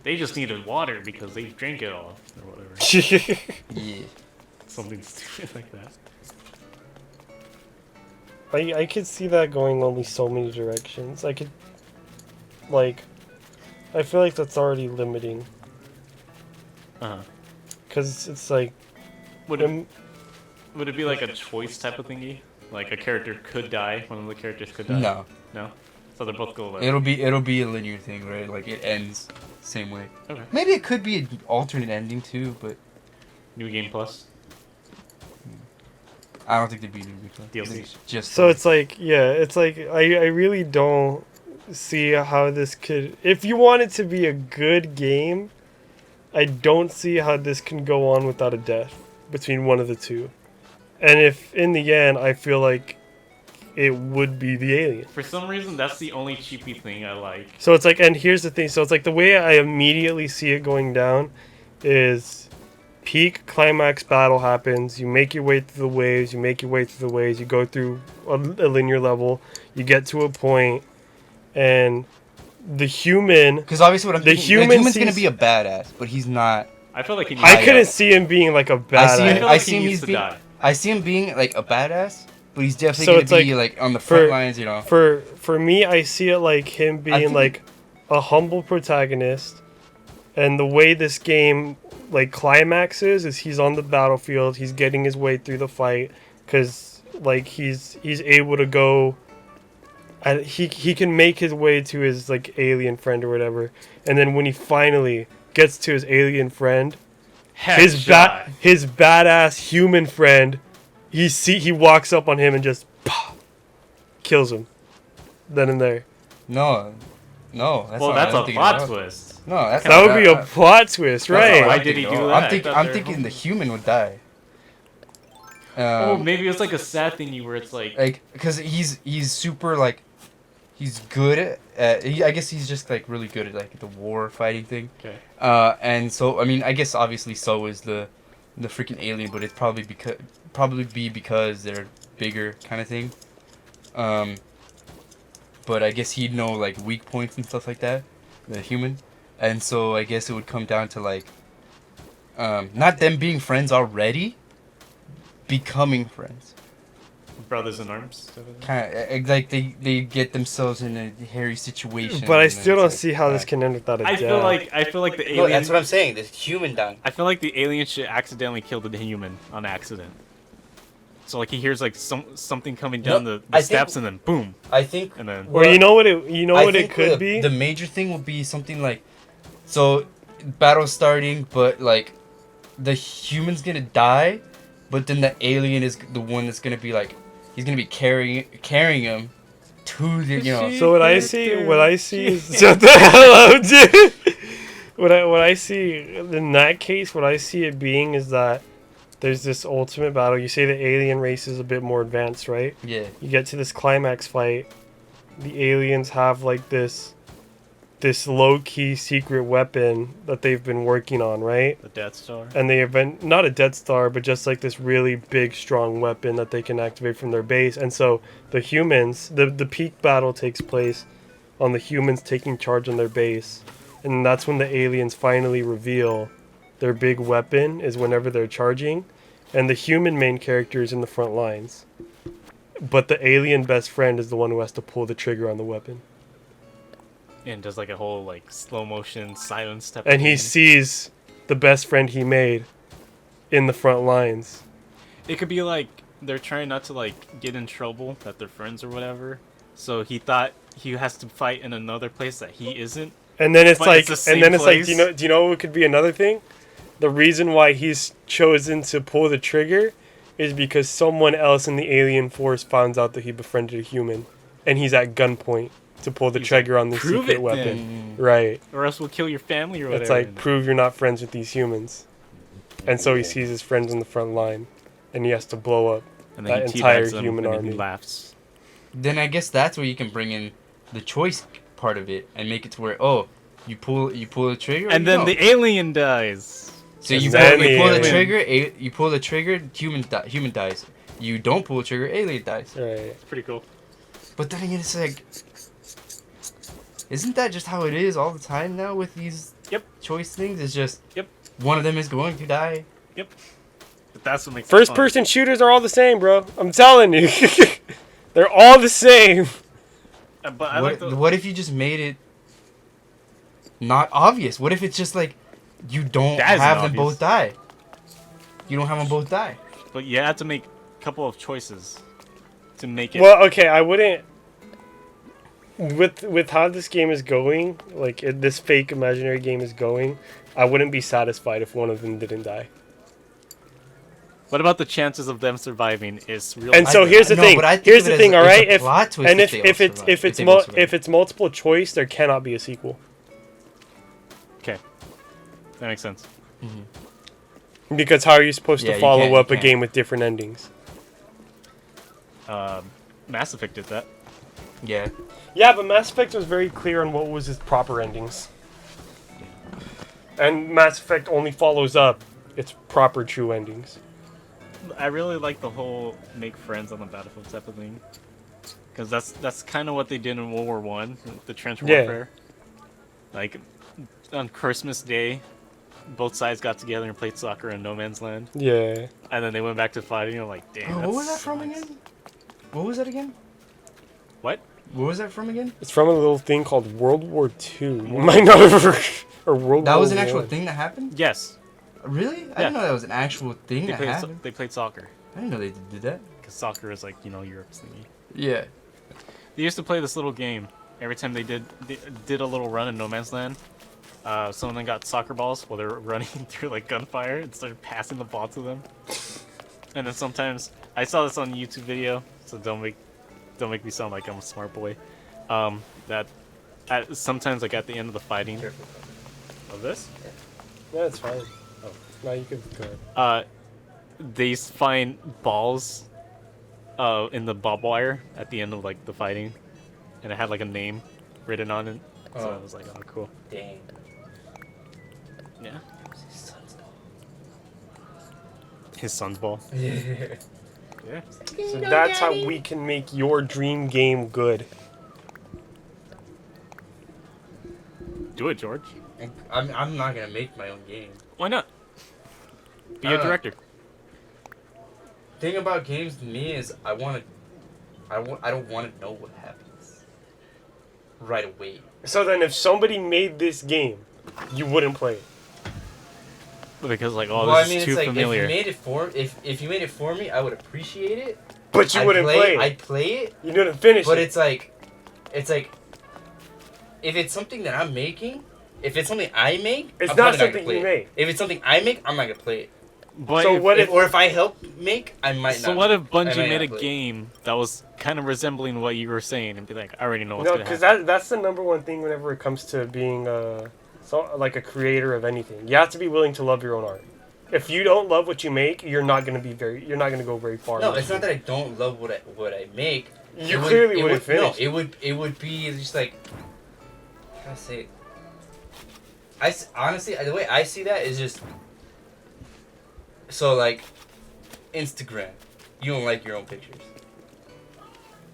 They just needed water because they drank it all or whatever. Yeah. Something stupid like that. I could see that going only so many directions. I could, like, I feel like that's already limiting. Because it's like... Would it be like a choice type of thingy? Like a character could die, one of the characters could die? No. No? So they're both go like... It'll be a linear thing, right? Like it ends the same way. Okay. Maybe it could be an alternate ending too, but New Game Plus? I don't think there'd be a new DLC. Just So it's like, yeah, it's like, I really don't see how this could... If you want it to be a good game, I don't see how this can go on without a death between one of the two. And if, in the end, I feel like it would be the alien. For some reason, that's the only cheapy thing I like. So it's like, and here's the thing, so it's like the way I immediately see it going down is peak climax battle happens, you make your way through the waves, you go through a linear level, you get to a point, and the human... Because obviously what I'm thinking, the human's sees, gonna be a badass, but he's not... I feel like I couldn't see him being like a badass. I see him needs to die. I see him being like a badass, but he's definitely gonna be like on the front lines, you know. For me, I see it like him being like a humble protagonist, and the way this game like climaxes is he's on the battlefield, he's getting his way through the fight, because like he's able to go. He can make his way to his like alien friend or whatever, and then when he finally gets to his alien friend, his badass human friend, he walks up on him and just kills him. Then and there. No. That's a plot twist. No, that would be a plot twist, right? Why did he do that? I'm thinking the human would die. Maybe it's like a sad thing where it's like because he's super like he's good at I guess he's just like really good at like the war fighting thing. Okay. And so I mean I guess obviously so is the freaking alien, but it's probably because they're bigger kind of thing. But I guess he'd know like weak points and stuff like that, the human, and so I guess it would come down to like not them being friends already, becoming friends. brothers in arms. Kind of like they get themselves in a hairy situation. But I still don't see how this can end without a I death. feel like the No, alien. that's what I'm saying. This human dying. I feel like the alien should accidentally kill the human on accident. So like he hears like something coming down the steps and then boom. I think. And then. Well, you know what it could be. The major thing will be something like, so, battle starting, but like, the human's gonna die, but then the alien is the one that's gonna be like, he's gonna be carrying him to the So what I see is shut the hell up, dude. What I see in that case, what I see it being is that there's this ultimate battle. You say the alien race is a bit more advanced, right? Yeah. You get to this climax fight. The aliens have like this low-key secret weapon that they've been working on, right? The Death Star. And they not a Death Star, but just like this really big, strong weapon that they can activate from their base. And so the humans, the peak battle takes place on the humans taking charge on their base. And that's when the aliens finally reveal their big weapon is whenever they're charging. And the human main character is in the front lines. But the alien best friend is the one who has to pull the trigger on the weapon. And does like a whole like slow motion silence type. And he sees the best friend he made in the front lines. It could be like they're trying not to like get in trouble that they're friends or whatever. So he thought he has to fight in another place that he isn't. And then it's But like, it's and the then same it's like, place. do you know what could be another thing? The reason why he's chosen to pull the trigger is because someone else in the alien force finds out that he befriended a human, and he's at gunpoint to pull the He's trigger like, on the "Prove secret it weapon. then." Right. Or else we'll kill your family or whatever. It's like, prove you're not friends with these humans. And so he sees his friends in the front line, and he has to blow up and that then he entire teabags them, human and then army. he laughs. Then I guess that's where you can bring in the choice part of it and make it to where you pull the trigger, And then the alien dies. so you then pull the the alien. trigger, you pull the trigger, human dies. You don't pull the trigger, alien dies. Right. It's pretty cool. But then again, it's like, isn't that just how it is all the time now with these choice things? It's just one of them is going to die. But that's what makes it First fun. person shooters are all the same, bro. I'm telling you. They're all the same. But I like What if you just made it not obvious? What if it's just like you don't That isn't have them obvious. both die? You don't have them both die. But you have to make a couple of choices to make it. Well, okay, I wouldn't. With how this game is going, like this fake imaginary game is going, I wouldn't be satisfied if one of them didn't die. What about the chances of them surviving? Is real. And so here's the thing. but I think Here's of it the as thing. All it's a right, plot twist and if they all if survive, if it's multiple choice, there cannot be a sequel Okay, that makes sense. because how are you supposed Yeah, to you follow can't- up you a can't. game with different endings? Mass Effect did that. Yeah. Yeah, but Mass Effect was very clear on what was its proper endings. And Mass Effect only follows up its proper true endings. I really like the whole make friends on the battlefield type of thing, because that's kind of what they did in World War One, the trench Yeah. warfare. Like on Christmas Day, both sides got together and played soccer in no man's land, Yeah. and then they went back to fighting. I'm like, damn. what was that's that from nice. again? What was that again? What? What was that from again? It's from a little thing called World War II. You might not have heard. Or World That War was an actual I. thing that happened? Yes, Really? I Yeah. didn't know that was an actual thing they that played. happened. They played soccer, I didn't know they did that. because soccer is like Europe's thingy. Yeah. They used to play this little game every time they did a little run in no man's land. Someone got soccer balls while they were running through like gunfire and started passing the ball to them. And then sometimes I saw this on a YouTube video, so don't make me sound like I'm a smart boy. Sometimes like at the end of the fighting of this, Yeah, it's fine. Oh, now you can go ahead. they find balls in the barbed wire at the end of like the fighting, and it had like a name written on it. So I was like, oh, cool. Dang. Yeah. His son's ball. Yeah. Yeah. So that's how we can make your dream game good. Do it, George. I'm not gonna make my own game. Why not? Be a director. thing about games to me is I don't want to know what happens right away. So then, if somebody made this game, you wouldn't play it. Because like, this is too familiar. If you made it for me, I would appreciate it. But you wouldn't play it. I'd play it. You wouldn't finish it. But it's like, if it's something that I'm making, if it's something I make, it's I'm not something something you make. If it's something I make, I'm not gonna play it. But so if I help make, I might not. So what if Bungie made a game that was kind of resembling what you were saying and be like, I already know what's gonna happen? No, because that's the number one thing whenever it comes to being like a creator of anything. You have to be willing to love your own art. If you don't love what you make, you're not gonna go very far. No, it's not that I don't love what I make. You clearly wouldn't finish. No, it would be just like, how can I say it? Honestly, the way I see that is just, so like, Instagram, you don't like your own pictures.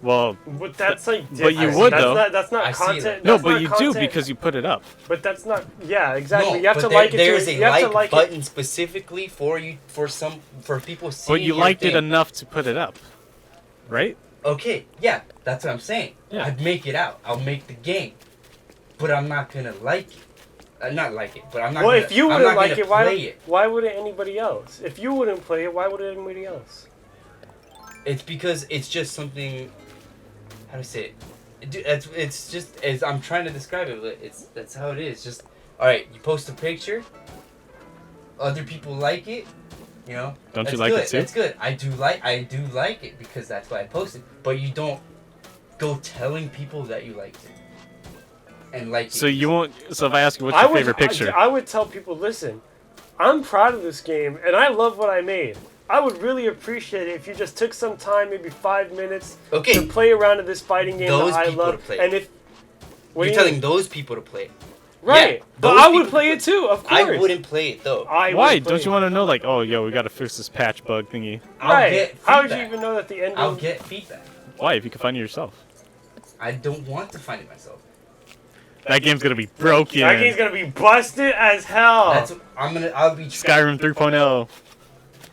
Well, but that's like. But you would though. That's not content. No, but you do because you put it up. But that's not. Yeah, exactly. No, you have to like like it. There is a like button it. specifically for people seeing. But you liked it enough to put it up, right? Okay, yeah, that's what I'm saying. Yeah. I'd make it out. I'll make the game, but I'm not gonna like it. Not like it, but I'm not. Well, gonna, if you wouldn't like it, why wouldn't anybody else? If you wouldn't play it, why would anybody else? It's because it's just something. How do I say it? It's just as I'm trying to describe it. But that's how it is. Just all right. You post a picture. Other people like it. You know. Don't you like it too? That's good. I do like it because that's why I posted. But you don't go telling people that you liked it. And like. So you won't. So if I ask you what's your favorite picture, I would tell people, listen, I'm proud of this game and I love what I made. I would really appreciate it if you just took some time, maybe 5 minutes, to play around in this fighting game that I love. And if you're telling those people to play it, right? Yeah, but I would play it too, of course. I wouldn't play it though. Why? Don't you want to know, like, oh, yo, we got to fix this patch bug thingy? Right? How would you even know that the ending? I'll get feedback. Why? If you can find it yourself. I don't want to find it myself. That game's gonna be broken. That game's gonna be busted as hell. I'll be Skyrim 3.0.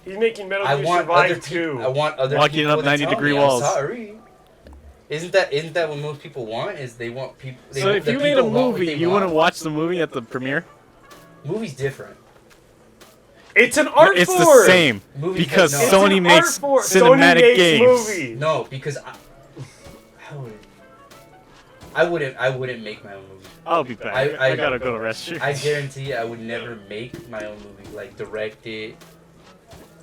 He's making Metal Gear Survive 2. I want other walking people up 90-degree walls. I'm sorry. Isn't that what most people want? Is they want people. So if you made a movie, you wouldn't watch the movie at the premiere? Movie's different. It's an art form. It's the same because Sony makes cinematic games. Movies. No, because I wouldn't make my own movie. I'll be back. I gotta go to restroom. I guarantee I would never make my own movie, like direct it,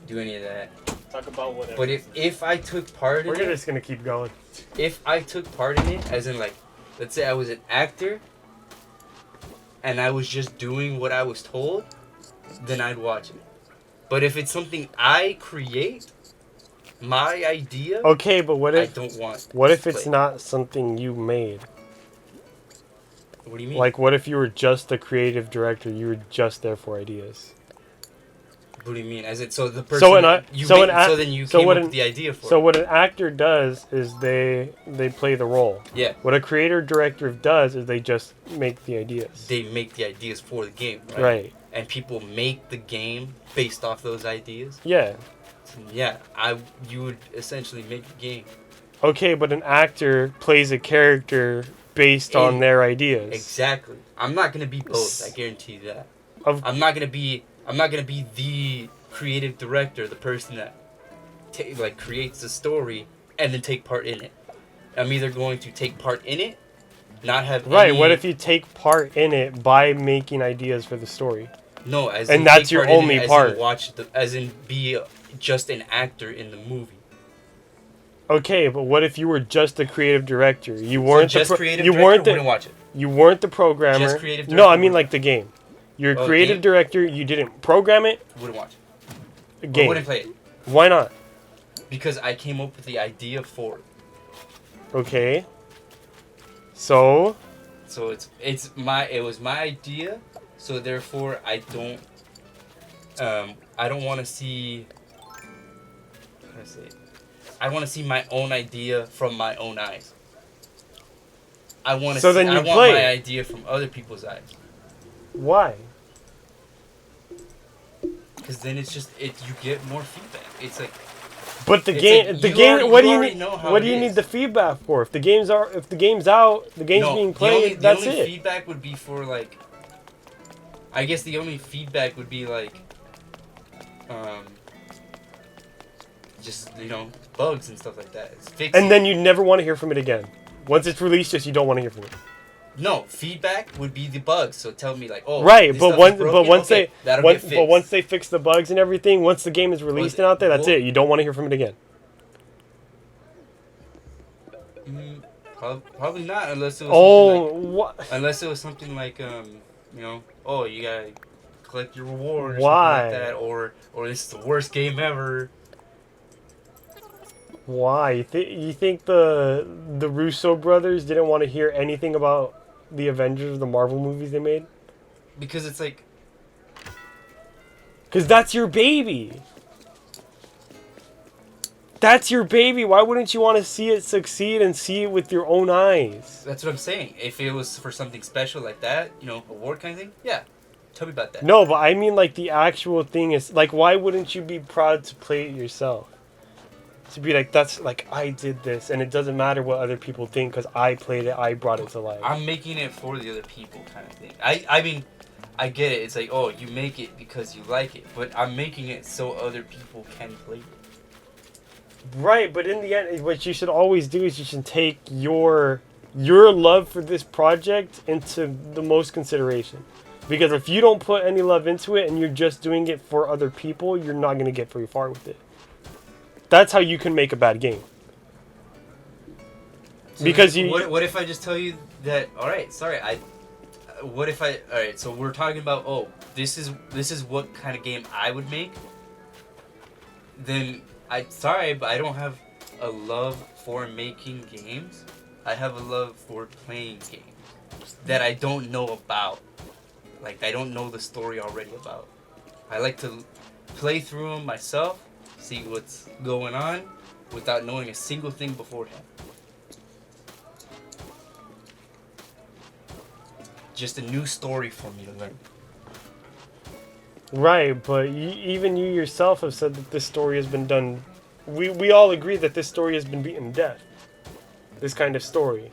do any of that. Talk about whatever. But if I took part in it, we're just gonna keep going. If I took part in it, as in like, let's say I was an actor, and I was just doing what I was told, then I'd watch it. But if it's something I create, my idea. Okay, but what if I don't want? What if it's not something you made? What do you mean? Like, what if you were just the creative director? You were just there for ideas. What do you mean? As it so the person so then you came up with the idea for. So what an actor does is they play the role. Yeah. What a creator director does is they just make the ideas. They make the ideas for the game, right? Right. And people make the game based off those ideas. Yeah. So yeah, you would essentially make the game. Okay, but an actor plays a character based on their ideas. Exactly. I'm not gonna be both. I guarantee you that. I'm not gonna be the creative director, the person that creates the story and then take part in it. I'm either going to take part in it, not have what if you take part in it by making ideas for the story? No, and that's your only part. As in be just an actor in the movie. Okay, but what if you were just the creative director? You weren't so you wouldn't watch it. You weren't the programmer. Just creative director. No, I mean like the game. You're a creative director. You didn't program it. Wouldn't watch it. A game. Wouldn't play it. Why not? Because I came up with the idea for it. Okay. So it was my idea. So therefore I don't want to see. How do I say it? I want to see my own idea from my own eyes. I want my idea from other people's eyes. Why? Because then it's just you get more feedback. It's like But the It's game, like, the you game. already- What do you you already need? know how What it do you is. need the feedback for? If the game's out, the game's being played. That's the only it. feedback would be for like. I guess the only feedback would be like, just bugs and stuff like that. It's fixing. And then you never want to hear from it again. Once it's released, just you don't want to hear from it. No, feedback would be the bugs. So tell me like, oh, Right, this but stuff once is broken. Okay, that'll get fixed. but once they fix the bugs and everything, once the game is released and out there, that's it. You don't want to hear from it again. Probably not, unless it was What? unless it was something like oh, you gotta collect your reward or Why? something like that, or this is the worst game ever. Why? You think the Russo brothers didn't want to hear anything about the Avengers, the Marvel movies they made? Because it's like, Because that's your baby. That's your baby. Why wouldn't you want to see it succeed and see it with your own eyes? that's what I'm saying. If it was for something special like that, award kind of thing, yeah. Tell me about that. No, but I mean like the actual thing is like, why wouldn't you be proud to play it yourself? To be like, that's like, I did this and it doesn't matter what other people think because I played it, I brought it to life. I'm making it for the other people kind of thing. I mean, I get it. It's like, oh, you make it because you like it, but I'm making it so other people can play it. Right, but in the end, what you should always do is you should take your love for this project into the most consideration. Because if you don't put any love into it and you're just doing it for other people, you're not going to get very far with it. That's how you can make a bad game. So Because then, you... What if I just tell you that? All right, sorry. What if I? All right, so we're talking about. Oh, this is what kind of game I would make. Then sorry, but I don't have a love for making games. I have a love for playing games that I don't know about. Like, I don't know the story already about. I like to play through them myself, see what's going on, without knowing a single thing beforehand. Just a new story for me to learn. Right, but even you yourself have said that this story has been done... We all agree that this story has been beaten to death. This kind of story.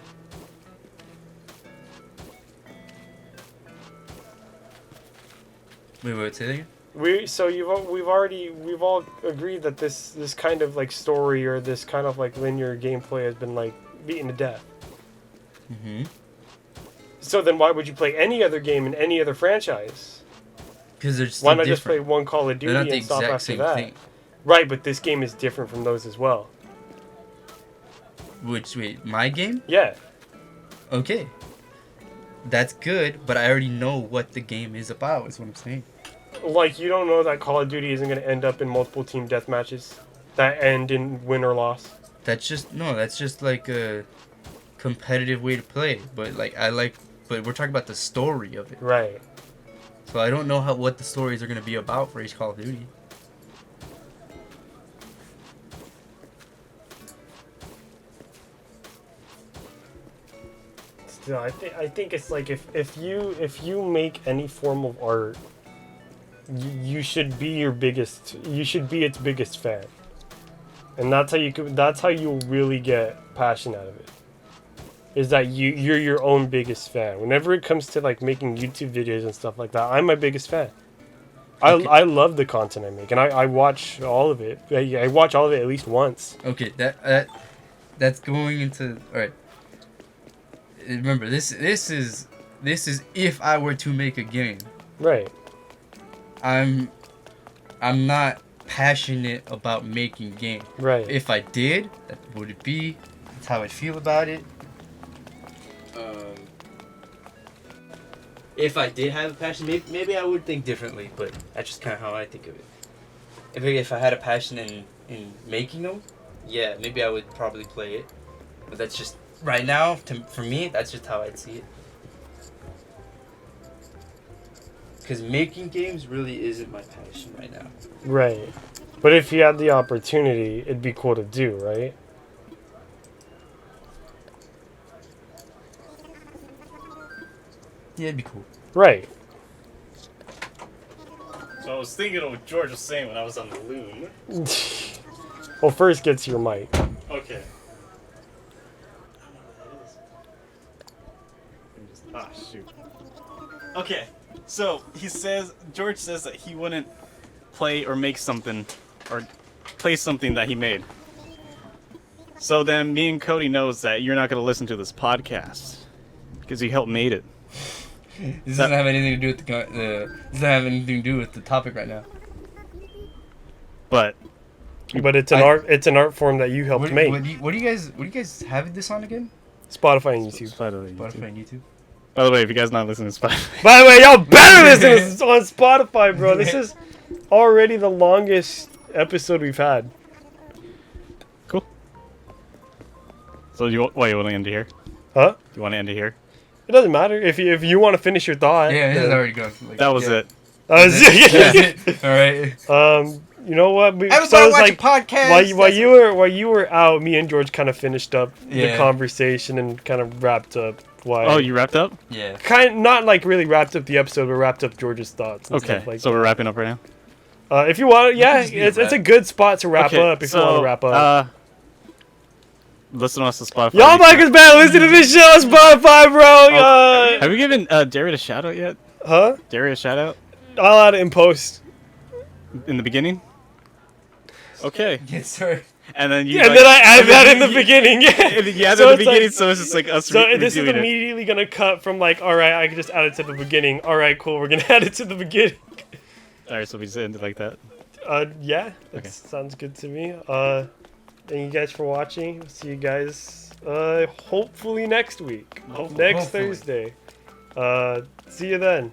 Wait, say that again? We've all agreed that this kind of like story or this kind of like linear gameplay has been like beaten to death. Mm-hmm. So then why would you play any other game in any other franchise? Because they're still Why not different. just play one Call of They're not Duty the and stop exact after same that? thing. Right, but this game is different from those as well. Wait, my game? Yeah. Okay. That's good, but I already know what the game is about, is what I'm saying. Like, you don't know that Call of Duty isn't going to end up in multiple team deathmatches that end in win or loss? That's just like a competitive way to play. But but we're talking about the story of it. Right. So I don't know what the stories are going to be about for each Call of Duty. Still, I think it's like if you make any form of art, you should be its biggest fan, and that's how you'll really get passion out of it. Is that you're your own biggest fan. Whenever it comes to like making YouTube videos and stuff like that, I'm my biggest fan. Okay. I love the content I make, and I watch all of it. I watch all of it at least once. Okay, that's going into all right. Remember, this is if I were to make a game. Right. I'm not passionate about making games. Right. If I did, that would it be? That's how I feel about it. If I did have a passion, maybe I would think differently, but that's just kind of how I think of it. If I had a passion in making them, yeah, maybe I would probably play it. But that's just, right now, for me, that's just how I'd see it. Because making games really isn't my passion right now. Right. But if you had the opportunity, it'd be cool to do, right? Yeah, it'd be cool. Right. So I was thinking of what George was saying when I was on the loon. Well, first get to your mic. Okay. Ah, shoot. Okay, so George says that he wouldn't play or make something, or play something that he made. So then me and Cody knows that you're not going to listen to this podcast because you helped made it. This doesn't have anything to do with doesn't have anything to do with the topic right now. But it's an art form that you helped make. What do you guys have this on again? Spotify and YouTube. Spotify and YouTube. By the way, if you guys not listening to Spotify, By the way, y'all better listen to this on Spotify, bro. This is already the longest episode we've had. cool. So you want to end it here? Huh? You want to end it here? It doesn't matter if you want to finish your thought. Yeah, this is already gone. That was it. That's it. All right. You know what? Everybody watch a podcast. While you were out, me and George kind of finished up the conversation and kind of wrapped up. Oh, you wrapped up? Yeah. Not like really wrapped up the episode, but wrapped up George's thoughts. And Okay, stuff like so we're wrapping up right now. If you want, it's a good spot to wrap up. If you want to wrap up. Listen to us on Spotify. Y'all Mike's bad. Listen to this show on Spotify, bro. Have you given Derry a shout out yet? Huh? Derry a shout out? I'll add it in post. In the beginning? Okay. Yes, sir. And then then I add that in the beginning. Yeah, so in the beginning, so it's just like us. So this is immediately gonna cut from like, all right, I can just add it to the beginning. All right, cool, we're gonna add it to the beginning. All right, so we just end it like that. Yeah, that sounds good to me. Thank you guys for watching. We'll see you guys hopefully next week, next Thursday. See you then.